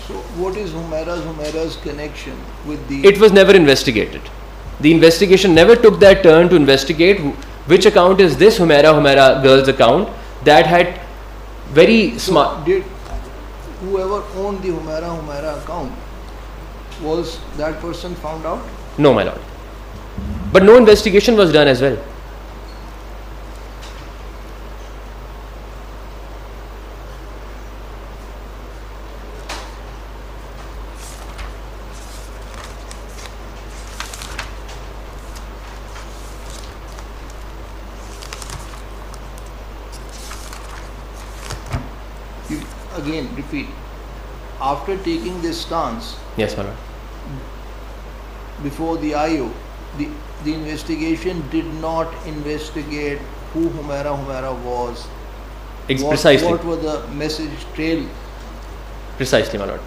So what is Humaira's connection with the... It was never investigated. The investigation never took that turn to investigate which account is this Humaira girl's account that had very smart... So did whoever owned the Humaira account, was that person found out? No, my lord. But no investigation was done as well. You again repeat, after taking this stance Yes, my lord. before the IO, the investigation did not investigate who Humaira was. Precisely. What were the message trail? Precisely, my lord.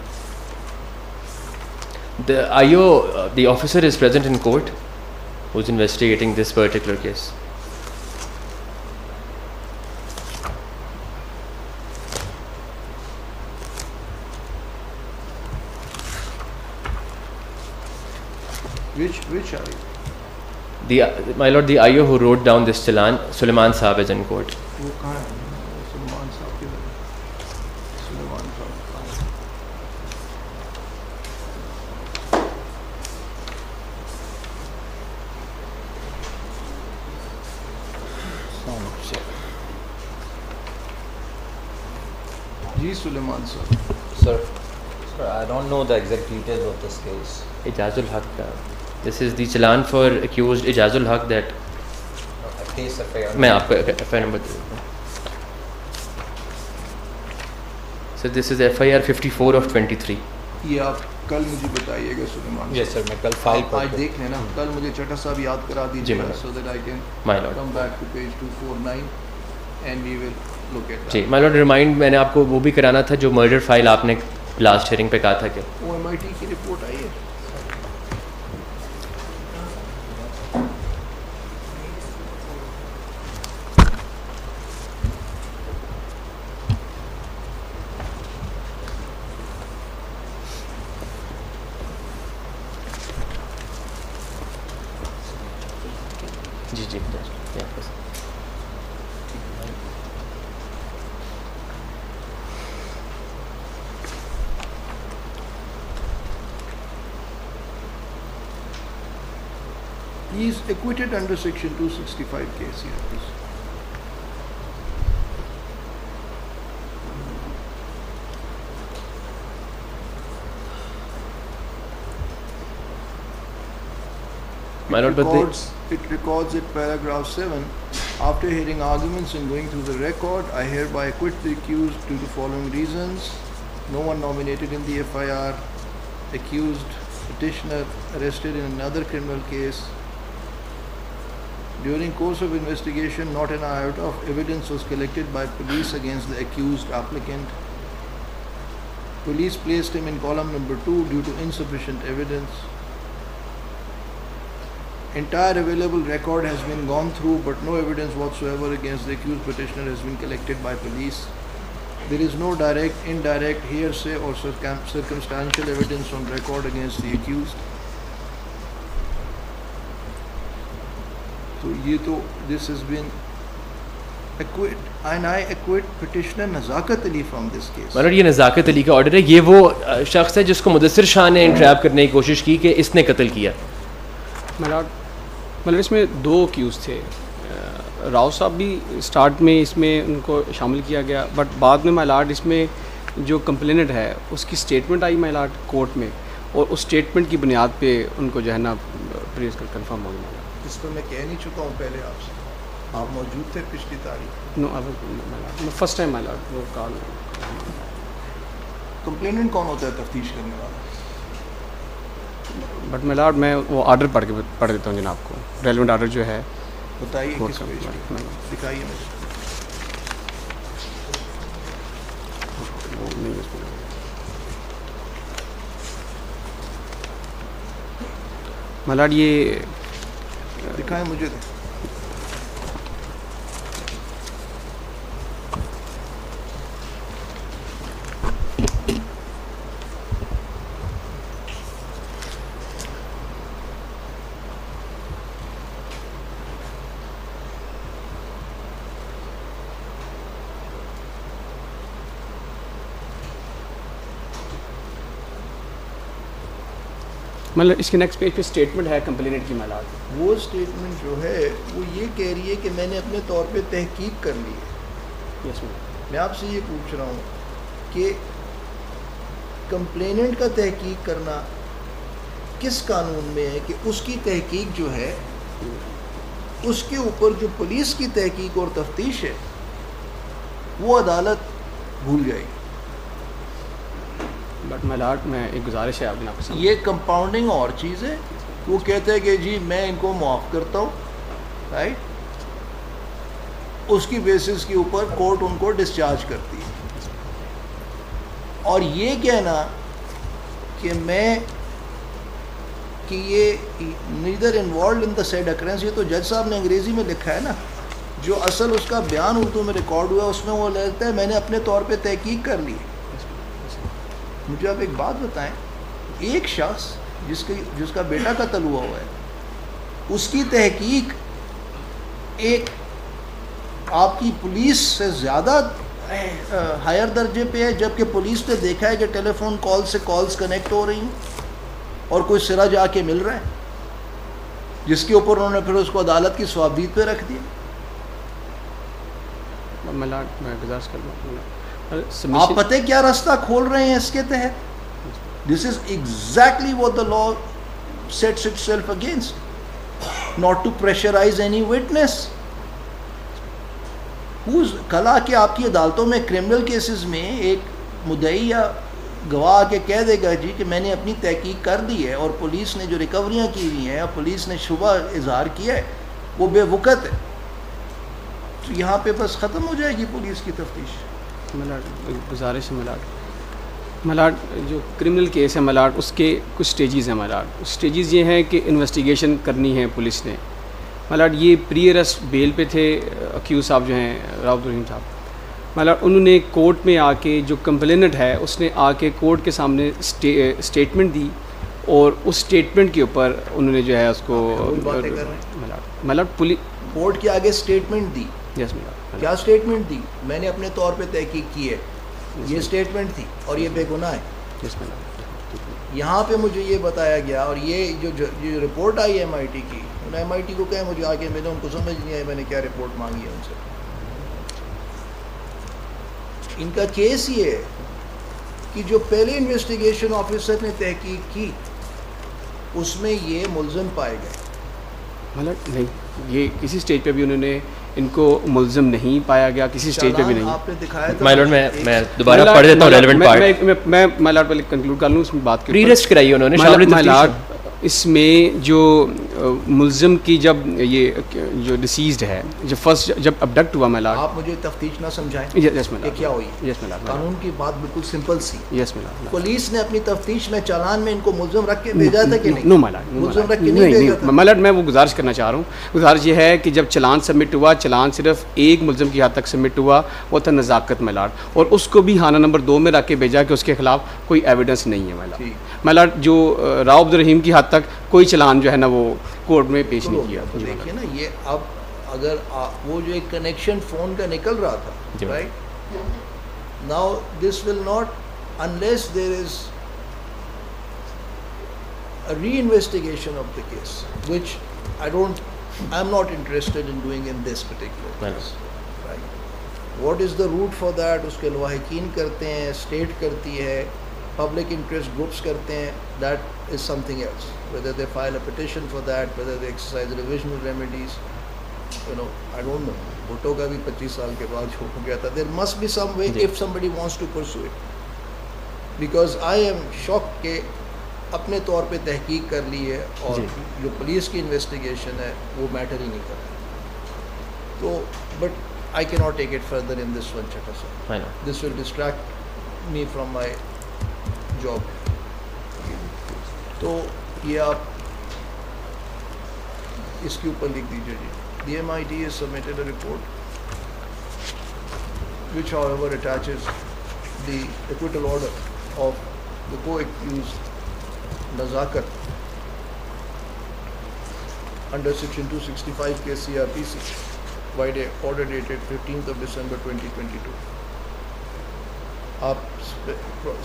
The IO, the officer is present in court who's investigating this particular case. Which IO? My lord, the IO who wrote down this challan, Suleiman Saab, is in court. وہ کہاں ہے؟ سلیمان صاحب کے بارے سلیمان صاحب کہاں ہے؟ جی سلیمان صاحب. Sir, I don't know the exact details of this case. Ijazul Haq. This is the challan for accused Ijazul Haq that Case FIR. میں آپ کو FIR نمبر دے دیتا ہوں. So this is FIR 54 of 23. یہ آپ کل مجھے بتائیے گا سلیمان. Yes sir, میں کل فائل آپ آج دیکھ لینا, کل مجھے چٹا صاحب یاد کرا دیجیے گا so that I can My lord. come back to page 249 and we will look at that. جی my lord, ریمائنڈ میں نے آپ کو وہ بھی کرانا تھا جو مرڈر فائل آپ نے لاسٹ ہیئرنگ پہ کہا تھا کہ OMIT کی رپورٹ آئی ہے. جی جی He is acquitted under section 265 case here. Please. My lord, but It records at paragraph 7, after hearing arguments and going through the record, I hereby acquit the accused due to following reasons. No one nominated in the FIR, accused petitioner arrested in another criminal case. During course of investigation, not an iota of evidence was collected by police against the accused applicant. Police placed him in column number 2 due to insufficient evidence. Entire available record has been gone through, but no evidence whatsoever against the accused petitioner has been collected by police. There is no direct, indirect, hearsay or circumstantial evidence on record against the accused. So this has been acquit, and I acquit petitioner Nazakat Ali from this case. مطلب یہ نزاکت علی کا order ہے. یہ وہ شخص ہے جس کو مدثر شاہ نے انٹریپ کرنے کی کوشش کی کہ اس نے قتل کیا. مطلب اس میں 2 اکیوز تھے. راؤ صاحب بھی اسٹارٹ میں اس میں ان کو شامل کیا گیا, بٹ بعد میں مائی لارڈ اس میں جو کمپلینٹ ہے اس کی اسٹیٹمنٹ آئی مائی لارڈ کورٹ میں, اور اس اسٹیٹمنٹ کی بنیاد پہ ان کو جو ہے نا ٹریس کر کنفرم ہو گیا. اس پر میں کہہ نہیں چکا ہوں پہلے آپ سے. آپ موجود تھے پچھلی تاریخ؟ نو میں فرسٹ ٹائم مائی لارڈ وہ کال. کمپلیننٹ کون ہوتا ہے تفتیش کرنے والا؟ بٹ مائی لارڈ میں وہ آرڈر پڑھ دیتا ہوں جناب کو, ریلیونٹ آرڈر جو ہے بتائیے کس پیج پہ, دکھائیے مجھے. مائی لارڈ یہ دکھائیں مجھے. مطلب اس کے نیکسٹ پیج پہ اسٹیٹمنٹ ہے کمپلیننٹ کی مائی لارڈ. وہ اسٹیٹمنٹ جو ہے وہ یہ کہہ رہی ہے کہ میں نے اپنے طور پہ تحقیق کر لی ہے. یس میم. میں آپ سے یہ پوچھ رہا ہوں کہ کمپلیننٹ کا تحقیق کرنا کس قانون میں ہے کہ اس کی تحقیق جو ہے اس کے اوپر جو پولیس کی تحقیق اور تفتیش ہے وہ عدالت بھول جائے گی. بٹ مائی لارڈ میں ایک گزارش ہے آپ جناب سے. یہ کمپاؤنڈنگ اور چیز ہے. وہ کہتے ہیں کہ جی میں ان کو معاف کرتا ہوں, رائٹ, اس کی بیسس کے اوپر کورٹ ان کو ڈسچارج کرتی ہے. اور یہ کہنا کہ یہ neither involved in the said occurrence, یہ تو جج صاحب نے انگریزی میں لکھا ہے نا. جو اصل اس کا بیان اردو میں ریکارڈ ہوا ہے اس میں وہ لکھتا ہے میں نے اپنے طور پہ تحقیق کر لی. مجھے آپ ایک بات بتائیں, ایک شخص جس کا بیٹا قتل ہوا ہے اس کی تحقیق ایک آپ کی پولیس سے زیادہ ہائر درجے پہ ہے, جبکہ پولیس نے دیکھا ہے کہ ٹیلی فون کال سے کالز کنیکٹ ہو رہی ہیں اور کوئی سرا جا کے مل رہا ہے, جس کے اوپر انہوں نے پھر اس کو عدالت کی صوابدید پہ رکھ دیا. آپ پتہ کیا راستہ کھول رہے ہیں اس کے تحت؟ This is exactly what the law sets itself against, not to pressurize any witness. کلا کہ آپ کی عدالتوں میں کرمنل کیسز میں ایک مدعی یا گواہ کے کہہ دے گا جی کہ میں نے اپنی تحقیق کر دی ہے اور پولیس نے جو ریکوریاں کی ہوئی ہیں اور پولیس نے شبہ اظہار کیا ہے وہ بے وقت ہے, تو یہاں پہ بس ختم ہو جائے گی پولیس کی تفتیش. گزارش ہے ملاڈ جو کرمنل کیس ہے ملاڈ اس کے کچھ سٹیجز ہیں ملاڈ. سٹیجز یہ ہیں کہ انویسٹیگیشن کرنی ہے پولیس نے ملاڈ. یہ پری ارسٹ بیل پہ تھے اکیوز صاحب جو ہیں راؤ عبدالرحیم صاحب ملاڈ. انہوں نے کورٹ میں آ کے جو کمپلیننٹ ہے اس نے آ کے کورٹ کے سامنے اسٹیٹمنٹ دی اور اس اسٹیٹمنٹ کے اوپر انہوں نے جو ہے اس کو ملاڈ کورٹ کے آگے اسٹیٹمنٹ دی. یس ملاڈ. کیا اسٹیٹمنٹ دی؟ میں نے اپنے طور پہ تحقیق کی ہے, یہ اسٹیٹمنٹ تھی اور یہ بے گناہ ہے. یس ملاڈ. یہاں پہ مجھے یہ بتایا گیا اور یہ جو report I am I T کی, انہوں ایم آئی ٹی کو کہیں مجھے آگے میں نے ان کو سمجھ نہیں آئی میں نے کیا رپورٹ مانگی ہے ان سے. ان کا کیس یہ ہے کہ جو پہلے انویسٹیگیشن آفیسر نے تحقیق کی اس میں یہ ملزم پائے گئے. مطلب نہیں, یہ کسی سٹیج پہ بھی انہوں نے ان کو ملزم نہیں پایا گیا, کسی سٹیج پہ بھی نہیں. آپ نے دکھایا تھا مائی لارڈ میں دوبارہ پڑھ دیتا ہوں ریلیونٹ پارٹ. میں مائی لارڈ پہلے کنکلوڈ کر لوں اس میں بات کے پری ریسٹ کرائی انہوں نے. مائی لارڈ اس میں جو ملزم کی جب یہ جو ڈسیزڈ ہے جب ابڈکٹ ہوا مائی لارڈ. آپ مجھے تفتیش نہ سمجھائیں یس مائی کہ کیا ہوئی. یس مائی لارڈ. قانون کی بات بالکل سمپل سی. یس مائی لارڈ. پولیس نے اپنی تفتیش میں چالان میں ان کو ملزم رکھ کے بھیجا تھا کہ نہیں؟ نو مائی لارڈ. ملزم رکھ کے نہیں بھیجا تھا. مائی لارڈ میں وہ گزارش کرنا چاہ رہا ہوں. گزارش یہ ہے کہ جب چلان سبمٹ ہوا, چلان صرف ایک ملزم کی حد تک سبمٹ ہوا, وہ تھا نزاکت مائی لارڈ, اور اس کو بھی خانہ نمبر 2 میں رکھ کے بھیجا کہ اس کے خلاف کوئی ایویڈنس نہیں ہے مائی لارڈ. مائی لارڈ جو راؤ عبدالرحیم کی حد تک کوئی چلان جو ہے نا وہ کورٹ میں پیش نہیں کیا. دیکھیے نا یہ اب اگر وہ جو ایک کنیکشن فون کا نکل رہا تھا, right, now this will not unless there is a re-investigation of the case, which I'm not interested in doing in this particular case. Right? What is the route for that? اس کے لواحقین کرتے ہیں, state کرتی ہے, public interest groups کرتے ہیں, that is something else. Whether they file a petition for that, whether they exercise revisional remedies, I don't know, Bhutto کا بھی 25 سال کے بعد ہو گیا تھا. There must be some way if somebody wants to pursue it. Because I am shocked کہ اپنے طور پہ تحقیق کر لی ہے اور جو پولیس کی انویسٹیگیشن ہے وہ میٹر ہی نہیں کر رہا. تو but I cannot take it further in this one, Chata sir. This will distract me from my job. تو یہ آپ اس کے اوپر لکھ دیجیے جی. The MIT has submitted a report which however attaches the acquittal order of the co-accused Nazakat under section 265 case CRPC by the order dated 15th of December 2022. آپ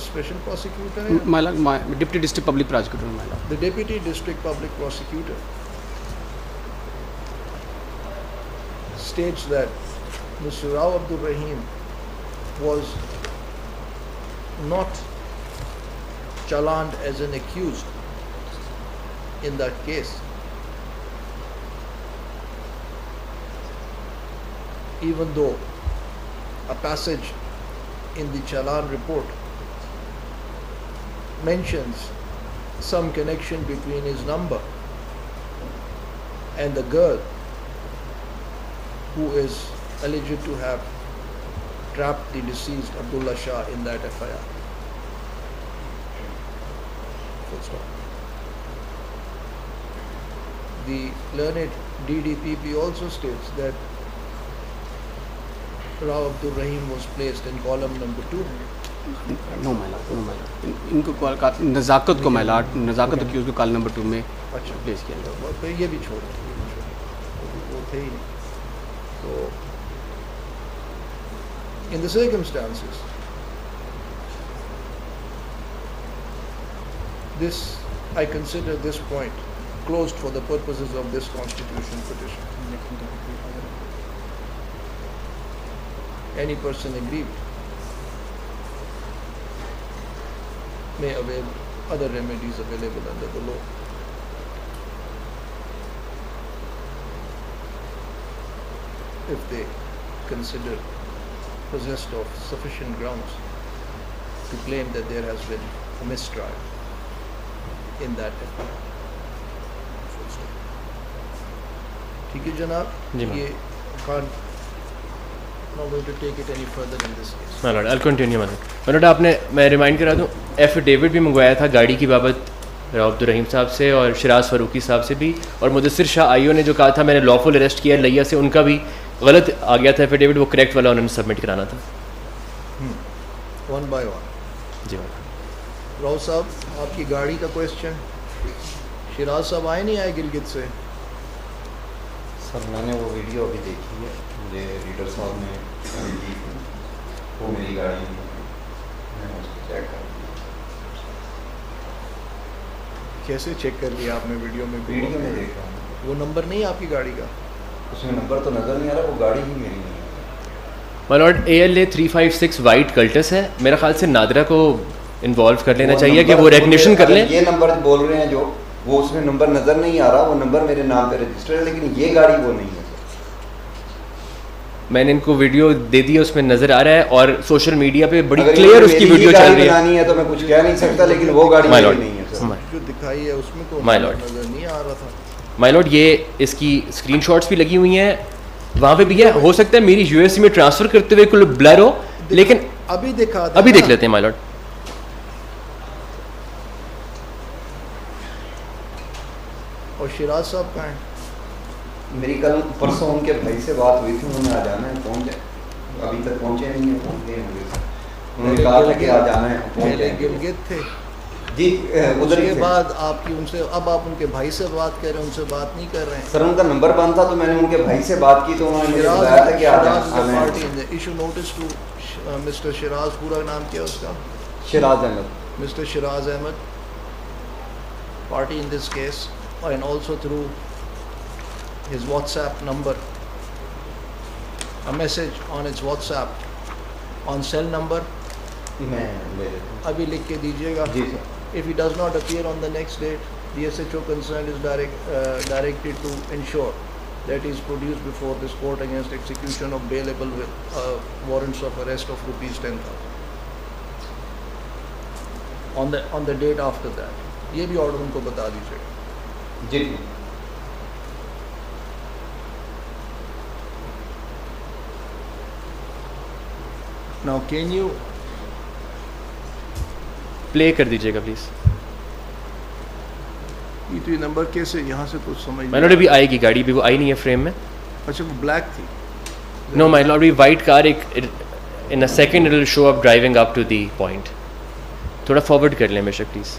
special prosecutor ہیں? My lord, my deputy district public prosecutor, my lord. The deputy district public prosecutor states that Mr. Rao Abdul Rahim was not challaned as an accused in that case, even though a passage in the challan report mentions some connection between his number and the girl who is alleged to have trapped the deceased Abdullah Shah in that FIR. Full stop. The learned DDPP also states that Rao Abdul Rahim was placed in column number 2. No, my lord, no, my lord. ان کو نزاکت کو my lord, نزاکت accused کو call number 2 میں place کیا گیا. پھر یہ بھی چھوڑیں, وہ تھے ہی نہیں. So, in the circumstances, this, I consider this point closed for the purposes of this constitution petition. Any person aggrieved may avail other remedies available under the law. If they consider possessed of sufficient grounds to claim that there has been a mistrial in that effort. ٹھیک ہے جناب, یہ can't not going to take it any further in this case. My lord, I'll continue, my lord. My lord, آپ نے, میں remind کرا دوں, affidavit بھی منگوایا تھا گاڑی کی بابت راؤ عبدالرحیم صاحب سے اور شراز فاروقی صاحب سے بھی, اور مدثر شاہ آئیو نے جو کہا تھا میں نے لافل اریسٹ کیا لیا سے, ان کا بھی غلط آ گیا تھا ایفیڈیوٹ, وہ کریکٹ والا انہوں نے سبمٹ کرانا تھا. One by one. جی راؤ صاحب, آپ کی گاڑی کا کویشچن. شراز صاحب آئے نہیں آئے گلگت سے؟ سر میں نے وہ ویڈیو ابھی دیکھی ہے, مجھے ریڈر صاحب نے دی, وہ میری گاڑی میں نے اس کو چیک کر دیا. کیسے چیک کر لیا آپ نے ویڈیو میں؟ ویڈیو میں دیکھ رہا ہوں. وہ نمبر نہیں آپ کی گاڑی کا؟ اس میں نمبر تو نظر نہیں آ رہا, وہ گاڑی ہی میری نہیں ہے. my lord, ALA 356 وائٹ کلٹس ہے, میرا خیال سے نادرہ کو انوالو کر لینا چاہیے کہ وہ ریکگنیشن کر لیں. یہ نمبر بول رہے ہیں جو, وہ اس میں نمبر نظر نہیں آ رہا, وہ نمبر میرے نام پہ رجسٹر ہے, لیکن یہ گاڑی وہ نہیں ہے. میں نے ان کو ویڈیو دے دی, اس میں نظر آ رہا ہے, اور سوشل میڈیا پہ بڑی کلیئر اس کی ویڈیو چل رہی ہے. تو میں کچھ کہہ نہیں سکتا, لیکن وہ گاڑی نہیں ہے سر. جو دکھائی ہے اس میں تو نظر نہیں آ رہا تھا. مائی لارڈ, یہ اس کی اسکرین شاٹس بھی لگی ہوئی ہیں, وہاں پہ بھی ہے. ہو سکتا ہے میری USA میں ٹرانسفر کرتے ہوئے کوئی بلر ہو, لیکن ابھی دکھا ابھی دیکھ لیتے ہیں مائی لارڈ. اور شراز صاحب کہاں ہیں؟ میری کل پرسوں ان کے بھائی سے بات ہوئی تھی, انہوں نے آ جانا ہے, پہنچے, ابھی تک پہنچے نہیں ہیں, پہنچے ہوں گے. انہوں نے کہا تھا کہ آ جانا ہے, پہلے گلگت تھے جی, ادھر کے بعد آپ کی ان سے, اب آپ ان کے بھائی سے بات کر رہے ہیں, ان سے بات نہیں کر رہے ہیں. سر ان کا نمبر بند تھا, تو میں نے ان کے بھائی سے بات کی, تو انہوں نے مجھے بتایا تھا کہ آ جانا ہے. Issue notice to mister Shiraz, پورا نام کیا اس کا؟ Shiraz Ahmed. Mister Shiraz Ahmed, party in this case, and also through his WhatsApp number, a message on its WhatsApp on cell number. میں ابھی لکھ کے دیجیے گا. جی سر. If he does not appear on the next date, the SHO concerned is directed to ensure that is produced before this court against execution of bailable warrants of arrest of rupees 10,000 on the date after that. یہ بھی order in کو بتا دیجیے. جی Now can you پلے کر دیجیے گا please. یہ تو یہ نمبر کیسے یہاں سے کچھ سمجھ مائی لاڈ ابھی آئے گی گاڑی, ابھی وہ آئی نہیں ہے فریم میں. اچھا وہ بلیک تھی. نو مائی لاڈ, وائٹ کار ایک in a second it will show up driving up to the point. تھوڑا فارورڈ کر لیں بے شک please.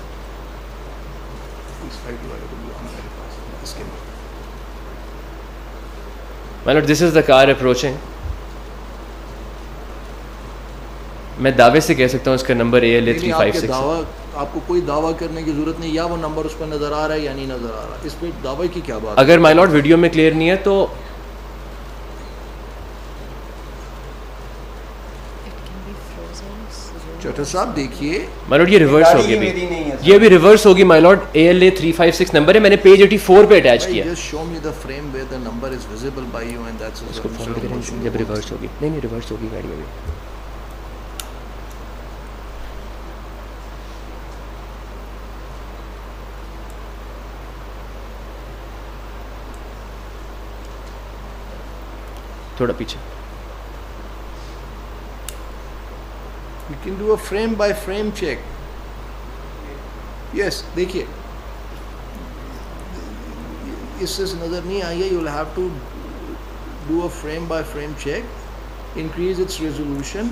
My لاڈ this is the car approaching. میں دعوے سے کہہ سکتا ہوں اس کا نمبر ALA356. آپ کو کوئی دعویٰ کرنے کی ضرورت نہیں, یا وہ نمبر اس پہ نظر آ رہا ہے یا نہیں نظر آ رہا, اس پہ دعوے کی کیا بات. اگر مائی لاڈ ویڈیو میں کلیئر نہیں ہے تو چوٹھا صاحب دیکھیے مائی لاڈ یہ ریورس ہوگی, یہ ابھی ریورس ہوگی مائی لاڈ. ALA356 نمبر ہے, میں نے پیج 84 پہ اٹیچ کیا. just show me the frame where the number is visible by you and that's اس کو فارورڈ کریں جب ریورس ہوگی. نہیں ریورس ہوگی گاڑی ابھی. تھوڑا پیچھے. You can do a frame by frame check. Yes, دیکھیے اس سے نظر نہیں آئی ہے. You will have to do a frame by frame check, increase its resolution,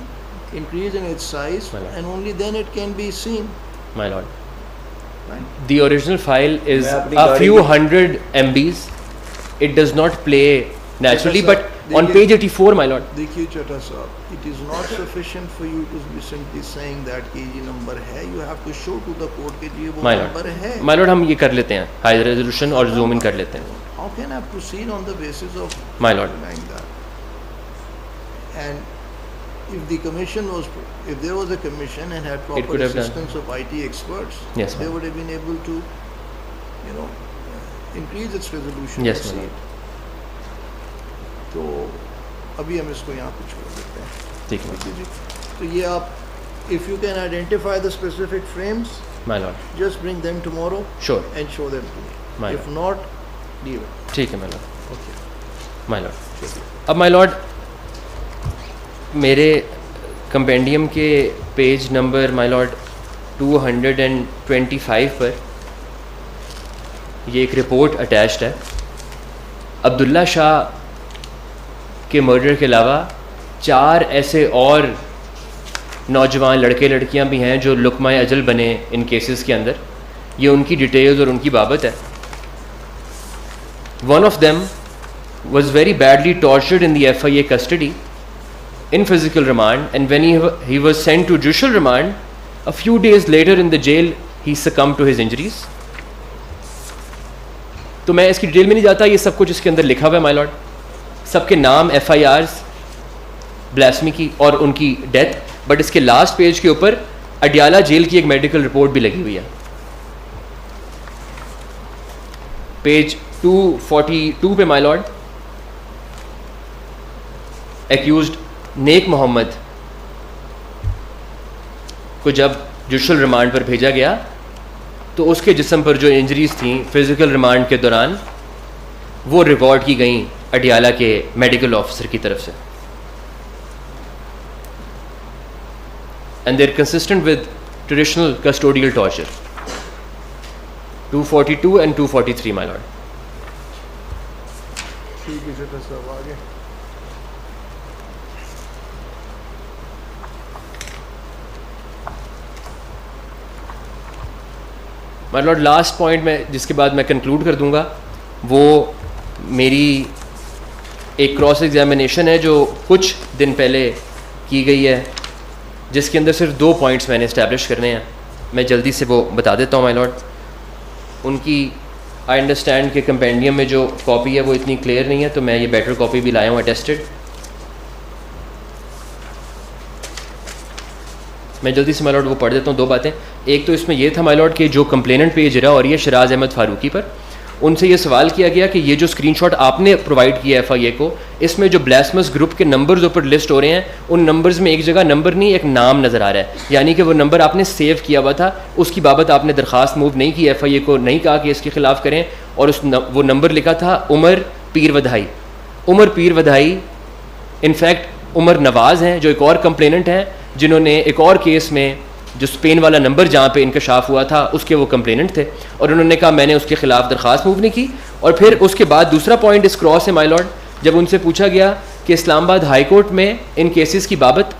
increase in its size, and only then it can be seen. My lord, the original file is a few hundred MBs. It does not play naturally, but on page 84, my lord. دیکھیے چٹا صاحب, it is not sufficient for you to be simply saying that کہ یہ number ہے. You have to show to the court کہ یہ وہ number ہے. My lord, ہم یہ کر لیتے ہیں high resolution اور zoom in کر لیتے ہیں. How can I proceed on the basis of my lord that? And if the commission was, if there was a commission and had proper assistance of IT experts, yes, they would have been able to, you know, increase its resolution. Yes, my lord. تو ابھی ہم اس کو یہاں پہ چھوڑ دیتے ہیں. ٹھیک ہے جی. تو یہ آپ if you can identify the specific frames, my lord, just bring them tomorrow. Sure. And show them to me. My if lord. not, leave it. ٹھیک ہے my lord. Okay. my lord. اب my lord میرے compendium کے page number my lord 225 پر یہ ایک report attached ہے. عبداللہ شاہ کے murder کے علاوہ 4 ایسے اور نوجوان لڑکے لڑکیاں بھی ہیں جو لقمہ اجل بنے ان کیسز کے اندر. یہ ان کی ڈیٹیلز اور ان کی بابت ہے. One of them was very badly tortured in the FIA custody in physical remand, and when he was sent to judicial remand, a few days later in the jail he succumbed to his injuries. تو میں اس کی detail میں نہیں جاتا, یہ سب کچھ اس کے اندر لکھا ہوا ہے مائی لاڈ. سب کے نام, FIRs, بلاسمی کی اور ان کی ڈیتھ. بٹ اس کے لاسٹ پیج کے اوپر اڈیالہ جیل کی ایک میڈیکل رپورٹ بھی لگی ہوئی ہے. پیج 242 پہ مائی لاڈ ایکیوزڈ نیک محمد کو جب جوڈیشل ریمانڈ پر بھیجا گیا تو اس کے جسم پر جو انجریز تھیں فزیکل ریمانڈ کے دوران وہ ریکارڈ کی گئیں اڈیالہ کے میڈیکل آفیسر کی طرف سے. And they are consistent with traditional custodial torture. 242 and 243 my lord. ٹھیک ہے چٹا صاحب, آگے. مائی لاڈ لاسٹ پوائنٹ میں جس کے بعد میں کنکلوڈ کر دوں گا وہ میری ایک کراس ایگزامینیشن ہے جو کچھ دن پہلے کی گئی ہے, جس کے اندر صرف 2 پوائنٹس میں نے اسٹیبلش کرنے ہیں. میں جلدی سے وہ بتا دیتا ہوں مائی لاڈ. ان کی آئی انڈرسٹینڈ کہ کمپینڈیم میں جو کاپی ہے وہ اتنی کلیئر نہیں ہے, تو میں یہ بیٹر کاپی بھی لایا ہوں اٹیسٹڈ. میں جلدی سے مائی لاڈ وہ پڑھ دیتا ہوں 2 باتیں. ایک تو اس میں یہ تھا مائی لاڈ کہ جو کمپلیننٹ پیج رہا اور یہ شراز احمد فاروقی پر, ان سے یہ سوال کیا گیا کہ یہ جو اسکرین شاٹ آپ نے پرووائڈ کیا ایف آئی اے کو, اس میں جو بلاسفیمس گروپ کے نمبرز اوپر لسٹ ہو رہے ہیں, ان نمبرز میں ایک جگہ نمبر نہیں ایک نام نظر آ رہا ہے, یعنی کہ وہ نمبر آپ نے سیو کیا ہوا تھا, اس کی بابت آپ نے درخواست موو نہیں کی, ایف آئی اے کو نہیں کہا کہ اس کے خلاف کریں, اور وہ نمبر لکھا تھا عمر پیر ودھائی. عمر پیر ودھائی انفیکٹ عمر نواز ہیں جو ایک اور کمپلیننٹ ہیں, جنہوں نے ایک اور کیس میں جو اسپین والا نمبر جہاں پہ انکشاف ہوا تھا اس کے وہ کمپلیننٹ تھے, اور انہوں نے کہا میں نے اس کے خلاف درخواست موو نہیں کی. اور پھر اس کے بعد دوسرا پوائنٹ اس کراس ہے مائی لارڈ, جب ان سے پوچھا گیا کہ اسلام آباد ہائی کورٹ میں ان کیسز کی بابت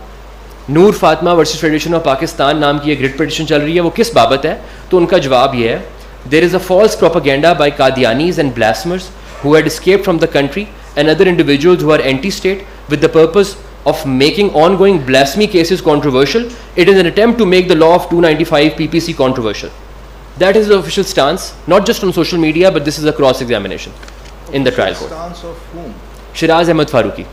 Noor Fatima versus federation of Pakistan نام کی ایک ریٹ پٹیشن چل رہی ہے, وہ کس بابت ہے, تو ان کا جواب یہ ہے there is a false propaganda by Qadianis and blasphemers who had escaped from the country and other individuals who are anti-state with the purpose of making ongoing blasphemy cases controversial. It is an attempt to make the law of 295 PPC controversial. That is the official stance, not just on social media, but this is a cross-examination in the trial court. Stance of whom? Shiraz Ahmed Faruqi,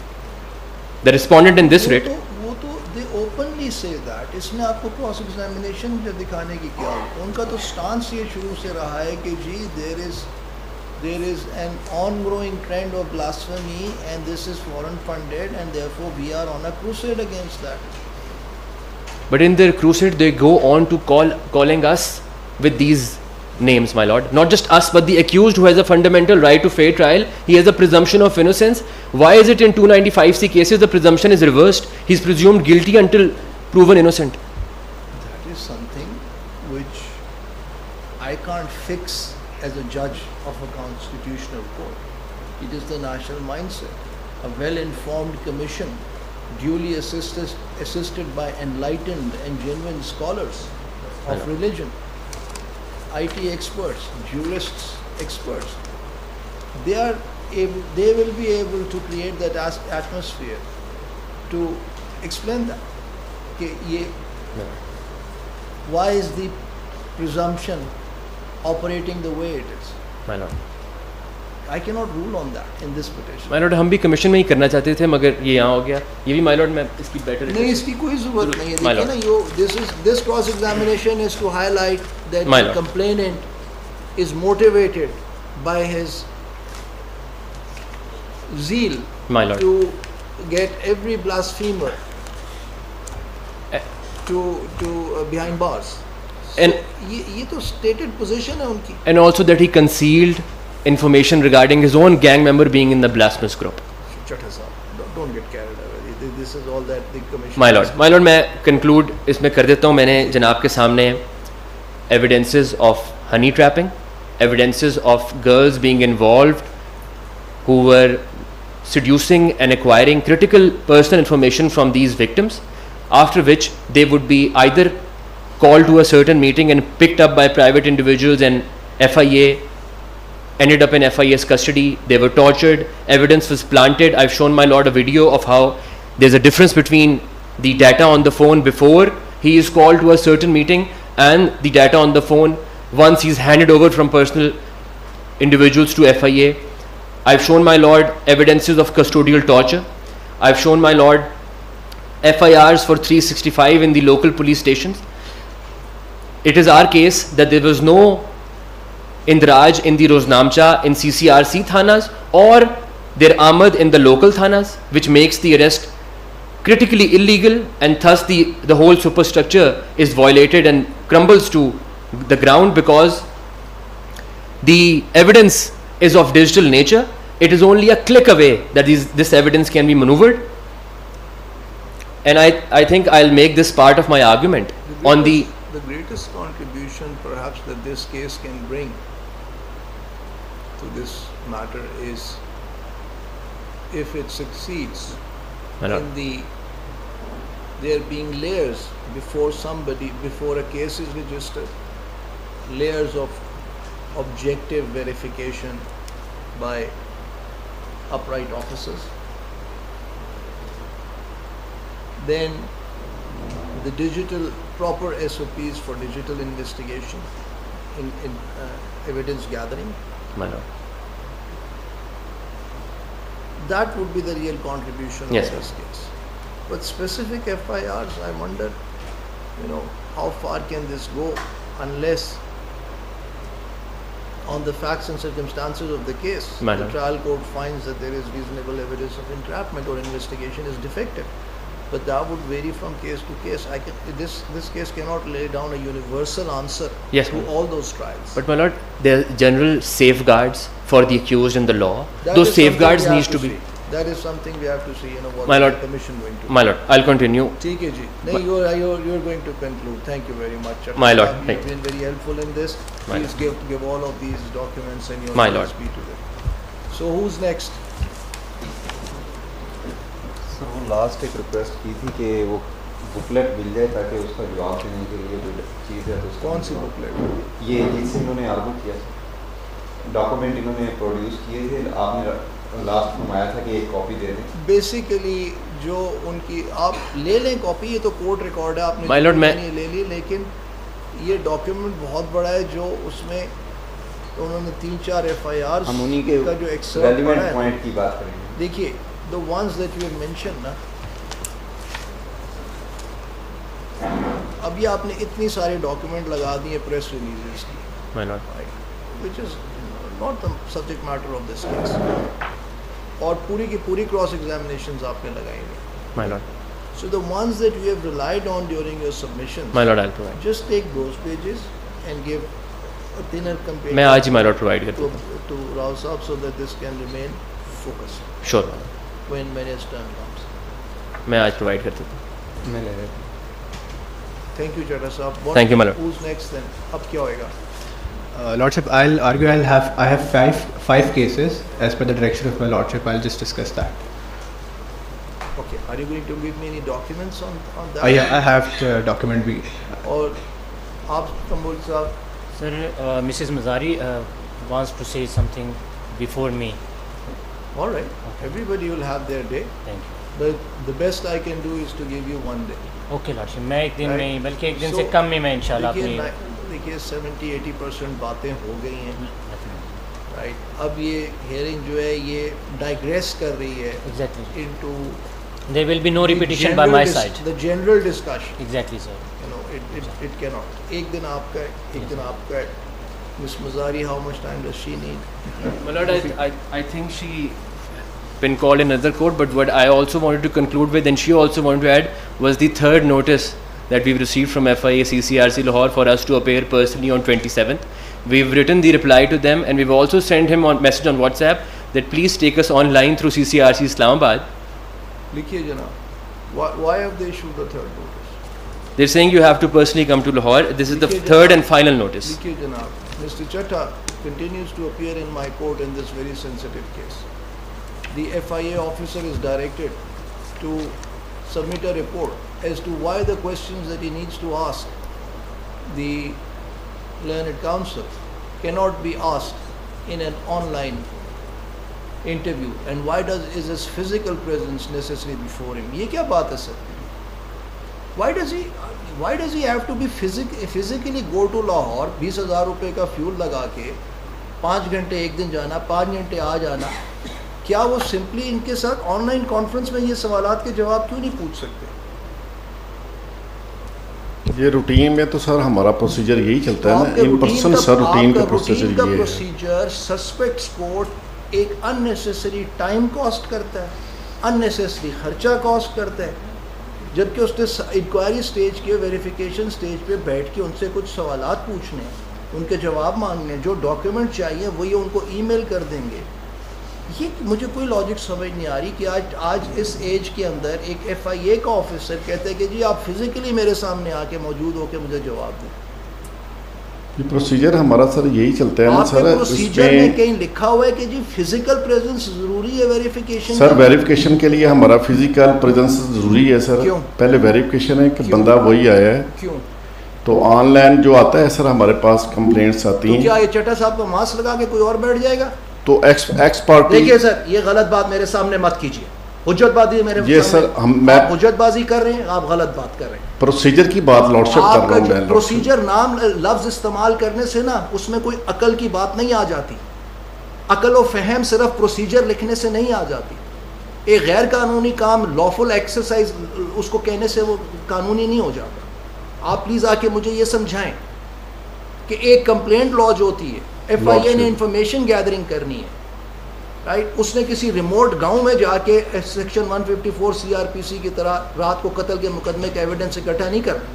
the respondent in this writ. وہ تو they openly say that. اس میں آپ کو cross examination جو دکھانے کی کیا ہو, ان کا تو stance یہ شروع سے رہا ہے کہ جی there is an ongoing trend of blasphemy and this is foreign funded and therefore we are on a crusade against that. But in their crusade they go on to calling us with these names, my lord, not just us but the accused who has a fundamental right to fair trial. He has a presumption of innocence. Why is it in 295C cases the presumption is reversed? He is presumed guilty until proven innocent. That is something which I can't fix as a judge of a constitutional court. It is the national mindset. A well-informed commission, duly assisted by enlightened and genuine scholars of religion, IT experts, jurists, experts, they will be able to create that atmosphere to explain that. Why is the presumption operating the way it is? My lord, I cannot rule on that in this petition. my lord, ہم بھی commission میں ہی کرنا چاہتے تھے مگر یہ یہاں ہو گیا. یہ بھی my lord میں اس کی بیٹر نہیں, اس کی کوئی ضرورت نہیں ہے. دیکھیں نا, this cross examination is to highlight that the complainant is motivated by his zeal to get every blasphemer to behind bars. یہ تو stated position ہے ان کی. And also that he concealed information regarding his own gang member being in the blasphemous group. Don't get carried away. This is all that the commission. My lord, میں conclude اس میں کر دیتا ہوں. میں نے جناب کے سامنے evidences of honey trapping, evidences of girls being involved who were seducing and acquiring critical personal information from these victims, after which they would be either called to a certain meeting and picked up by private individuals, and FIA ended up in FIA's custody. They were tortured. Evidence was planted. I've shown my lord a video of how there's a difference between the data on the phone before he is called to a certain meeting and the data on the phone once he's handed over from personal individuals to FIA. I've shown my lord evidences of custodial torture. I've shown my lord FIRs for 365 in the local police stations. It is our case that there was no indraj in the Roznamcha in CCRC thanas or their amad in the local thanas, which makes the arrest critically illegal, and thus the whole superstructure is violated and crumbles to the ground because the evidence is of digital nature. It is only a click away that this evidence can be maneuvered, and I think I'll make this part of my argument on the greatest contribution perhaps that this case can bring to this matter is if it succeeds in there being layers before a case is registered, layers of objective verification by upright officers, then the digital proper SOPs for digital investigation in evidence gathering. That would be the real contribution of this case. But specific FIRs, I wonder, how far can this go unless on the facts and circumstances of the case. My The lord. trial court finds that there is reasonable evidence of entrapment or investigation is defective. But that would vary from case to case. This case cannot lay down a universal answer Yes, to my lord. all those trials. But my lord, there are general safeguards for the accused in the law. That Those is something safeguards we have need to be. see. That is something we have to see. What My is lord. the commission going to do? My lord, I'll continue. ٹھیک ہے جی نہیں you're going to conclude. Thank you very much. My lord, You've thank been very helpful in this. My Please give all of these documents and your My lord. speak to them. So who's next? سر وہ last ایک request کی تھی کہ وہ booklet مل جائے تاکہ اس کا جواب دینے کے لیے جو چیز ہے تو اس کون سی بکلیٹ؟ یہ جس سے انہوں نے آرگو کیا ڈاکومنٹ انہوں نے پروڈیوس کیے تھے, آپ نے لاسٹ فرمایا تھا کہ ایک کاپی دے دیں. بیسیکلی جو ان کی آپ لے لیں کاپی, یہ تو کورٹ ریکارڈ ہے, آپ نے My lord, میں لے لی, لیکن یہ ڈاکیومنٹ بہت بڑا ہے جو اس میں انہوں نے 3-4 FIRs ہم انہی کے کا جو ایکسرپٹ ریلیونٹ پوائنٹ کی بات کریں گے. دیکھیے the ones that you have mentioned نا, اب یہ آپ نے اتنی سارے ڈاکیومنٹ لگا دیے پریس ریلیزز کی, My lord. which is not the subject matter of this case, اور پوری کی پوری کراس ایگزامینیشنز آپ نے لگائی ہیں. My lord. So the ones that you have relied on during your submissions, My lord, I'll provide. just take those pages and give a thinner comparative میں آج ہی my lord provide کر دیتا ہوں. to Rao Saab so that this can remain focused Sure, my lord. when his turn comes. میں آج provide کر دیتا ہوں. میں لے رہا تھا. Thank you, Chadha Saab. Thank you, my lord. Who's next then? اب کیا ہوئے گا؟ Lordship, I'll argue I have five cases as per the direction of my Lordship. I'll just discuss that. Okay. Are you going to give me any documents on that? Yeah, I have the document. اور آپ کمبول صاحب. Sir, Mrs. Mazari wants to say something before me. All right. Everybody will have their day. Thank you. But the best I can do is to give you one day. Okay, Lordship. میں ایک دن Right. میں ہی بلکہ ایک دن So, سے کم میں انشاءاللہ اپنی دیکھیے 70-80% باتیں ہو گئی ہیں. رائٹ, اب یہ ہیئرنگ جو ہے یہ ڈائگریس کر رہی ہے exactly. into There will be no repetition by my side. the general discussion. Exactly, sir. You know, it cannot. ایک دن آپ کا ہے, ایک دن آپ کا ہے. Miss Mazari, how much time does she need? My lord, I think she been called in another court, but what I also wanted to conclude with, and she also wanted to add, was the third notice that we've received from FIA CCRC Lahore for us to appear personally on 27th. We've written the reply to them, and we've also sent him a message on WhatsApp that please take us online through CCRC Islamabad. لکھیے جناب, why have they issued the third notice? They're saying you have to personally come to Lahore. This is the third and final notice. لکھیے جناب, Mr. Chatta continues to appear in my court in this very sensitive case. The FIA officer is directed to submit a report as to why the questions that he needs to ask the learned counsel cannot be asked in an online interview, and why is his physical presence necessary before him. یہ کیا بات ہے سر؟ Why does he have to be physically go to Lahore, 20,000 روپے کا fuel لگا کے 5 گھنٹے ایک دن جانا, 5 گھنٹے آ جانا؟ کیا وہ سمپلی ان کے ساتھ آن لائن کانفرنس میں یہ سوالات کے جواب کیوں نہیں پوچھ سکتے؟ یہ روٹین میں تو سر ہمارا پروسیجر یہی چلتا ہے نا, ان پرسن سر روٹین کا پروسیجر یہ ہے. پروسیجر سسپیکٹس کورٹ ایک ان نیسیسری ٹائم کاسٹ کرتا ہے, ان نیسیسری خرچہ کاسٹ کرتا ہے, جبکہ اس نے انکوائری سٹیج کے ویریفیکیشن سٹیج پہ بیٹھ کے ان سے کچھ سوالات پوچھنے ہیں, ان کے جواب مانگنے ہیں, جو ڈاکیومنٹ چاہیے وہ یہ ان کو ای میل کر دیں گے. یہ مجھے کوئی لاجک سمجھ نہیں آ رہی کہ آج اس ایج کے اندر ایک FIA کا آفیسر کہتا ہے کہ جی آپ فزیکلی میرے سامنے آ کے موجود ہو کے مجھے جواب دیں. یہ پروسیجر ہمارا سر یہی چلتا ہے نا آپ سر. کے پروسیجر میں کہیں لکھا ہوا ہے کہ جی فزیکل پریزنس ضروری ہے ویریفیکیشن؟ سر ویریفیکیشن کے لیے ہمارا فزیکل پریزنس ضروری ہے سر. پہلے ویریفیکیشن ہے کہ بندہ وہی آیا ہے. کیوں؟ تو آن لائن جو آتا ہے سر ہمارے پاس کمپلینٹس آتی ہیں. کیا یہ چٹا صاحب کا ماسک لگا کے کوئی اور بیٹھ جائے گا؟ تو ایکس پارٹی. دیکھیے سر, یہ غلط بات میرے سامنے مت کیجیے. حجت بازی میرے یہ سر آپ حجت بازی کر رہے ہیں, آپ غلط بات کر رہے ہیں. پروسیجر کی بات لارڈشپ کر رہا ہوں میں. پروسیجر نام لفظ استعمال کرنے سے نا اس میں کوئی عقل کی بات نہیں آ جاتی. عقل و فہم صرف پروسیجر لکھنے سے نہیں آ جاتی. ایک غیر قانونی کام لافل ایکسرسائز اس کو کہنے سے وہ قانونی نہیں ہو جاتا. آپ پلیز آ کے مجھے یہ سمجھائیں کہ ایک کمپلینٹ لانچ ہوتی ہے, FIA نے انفارمیشن گیدرنگ کرنی ہے، رائٹ. اس نے کسی ریموٹ گاؤں میں جا کے سیکشن 154 CRPC کی طرح رات کو قتل کے مقدمے کا ایویڈنس اکٹھا نہیں کرنا،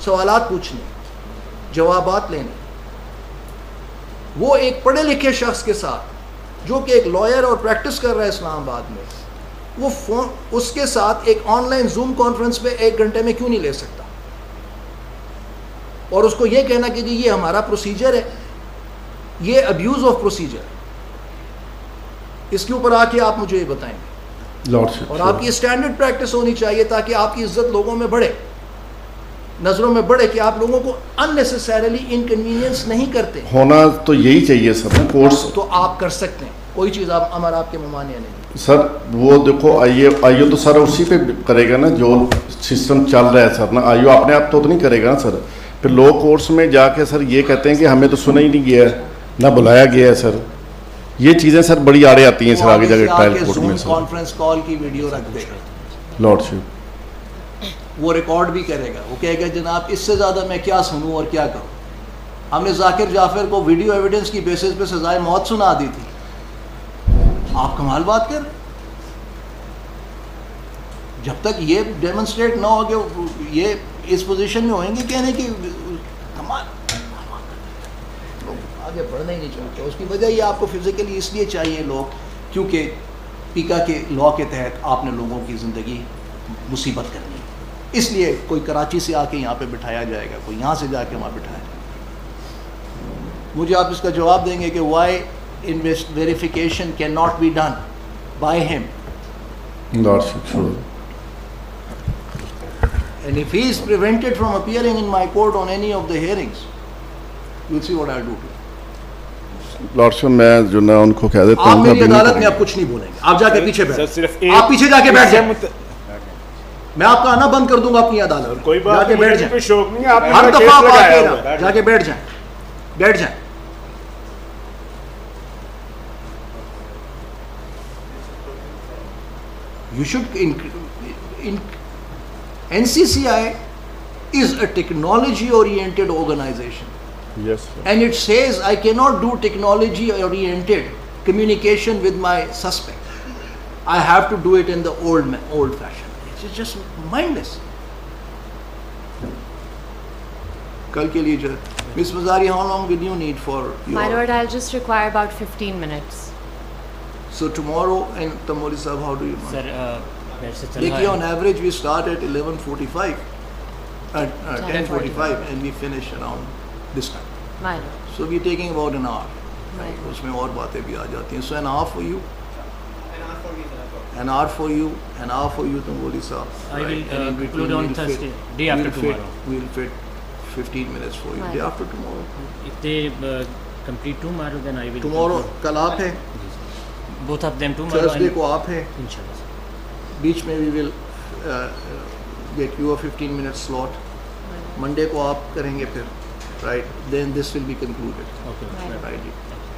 سوالات پوچھنے، جوابات لینے. وہ ایک پڑھے لکھے شخص کے ساتھ جو کہ ایک لائر اور پریکٹس کر رہا ہے اسلام آباد میں، وہ فون اس کے ساتھ ایک آن لائن زوم کانفرنس پہ 1 گھنٹے میں کیوں نہیں لے سکتا، اور اس کو یہ کہنا کہ جی یہ ہمارا پروسیجر ہے، یہ ابیوز آف پروسیجر. اس کے اوپر آ کے آپ مجھے یہ بتائیں گے، اور آپ کی اسٹینڈرڈ پریکٹس ہونی چاہیے تاکہ آپ کی عزت لوگوں میں بڑھے، نظروں میں بڑھے، کہ آپ لوگوں کو اننیسیسریلی انکنوینئنس نہیں کرتے. ہونا تو یہی چاہیے سر کورس. تو آپ کر سکتے ہیں، کوئی چیز ہمارا آپ کے ممانعہ نہیں. سر وہ دیکھو آئیو تو سر اسی پہ کرے گا نا جو سسٹم چل رہا ہے سر نا. آئیو اپنے آپ تو نہیں کرے گا نا سر. پھر لو کورس میں جا کے سر یہ کہتے ہیں کہ ہمیں تو سنا ہی نہیں گیا ہے، نہ بلایا گیا ہے سر. یہ چیزیں سر بڑی آڑے آتی ہیں سر آگے جا کے ٹرائل کورٹ میں. سر کانفرنس کال کی ویڈیو رکھ دے گا لارڈشپ، وہ ریکارڈ بھی کرے گا، وہ کہے گا جناب اس سے زیادہ میں کیا سنوں اور کیا کروں. ہم نے ذاکر جعفر کو ویڈیو ایویڈنس کی بیسس پہ سزائے موت سنا دی تھی. آپ کمال بات کر رہے ہیں. جب تک یہ ڈیمونسٹریٹ نہ ہو کہ یہ اس پوزیشن میں ہوئیں گے کہنے کی کمال، لوگ آگے بڑھنا ہی نہیں چاہتے. اس کی وجہ یہ آپ کو فزیکلی اس لیے چاہیے لوگ کیونکہ پیکا کے لا کے تحت آپ نے لوگوں کی زندگی مصیبت کرنی ہے. اس لیے کوئی کراچی سے آ کے یہاں پہ بٹھایا جائے گا، کوئی یہاں سے جا کے وہاں بٹھایا جائے گا. مجھے آپ اس کا جواب دیں گے کہ why verification can not be done by ہم. لارڈشپ شور. And if he is prevented from appearing in my court on any of the hearings, you'll see what I'll do to him. لارڈشپ میں جو نا ان کو کہہ دیتا ہوں، آپ میری عدالت میں اب کچھ نہیں بولیں گے. آپ جا کے پیچھے بیٹھ، آپ پیچھے جا کے بیٹھ جائیں. میں آپ کا آنا بند کر دوں گا اپنی عدالت. کوئی بات نہیں، بیٹھ جائیں. ہر دفعہ آپ آتے جا کے بیٹھ جائیں، بیٹھ جائیں. You should NCCI is a technology-oriented organization. Yes, sir. And it says I cannot do technology-oriented communication with my suspect. I have to do it in the old fashion. It's just mindless. Kal ke liye Ms. Mazari, how long will you need for your... My lord, I'll just require about 15 minutes. So tomorrow, and Tamoli Sahab, how do you want? Sir, Dekhiye, on average we start at 11:45, 10:45, and we finish around this time. My lord. So we're taking about an hour. Usme aur baatein bhi aa jati hain. So an hour for you. An hour for you. An hour for you, Tamoli Sahab. I will conclude on Thursday, day after tomorrow. We'll fit 15 minutes for you. Day after tomorrow. If they complete tomorrow, then I will. Tomorrow, kal aap hai. Both of them tomorrow. Thursday ko aap hai. Inshallah. بیچ میں we will get you a 15-minute slot. Monday کو آپ کریں گے پھر, right? Then this will be concluded. Okay. Right.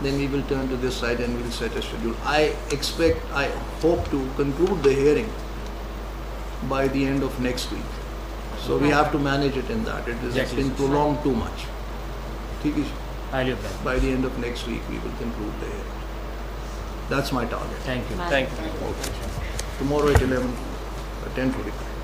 Then we will turn to this side and we will set a schedule. I hope to conclude the hearing by the end of next week. So we have to manage it in that. It has been prolonged too much. ٹھیک ہے, by the end of next week we will conclude the hearing. That's my target. Thank you. Okay. Tomorrow at 10:45.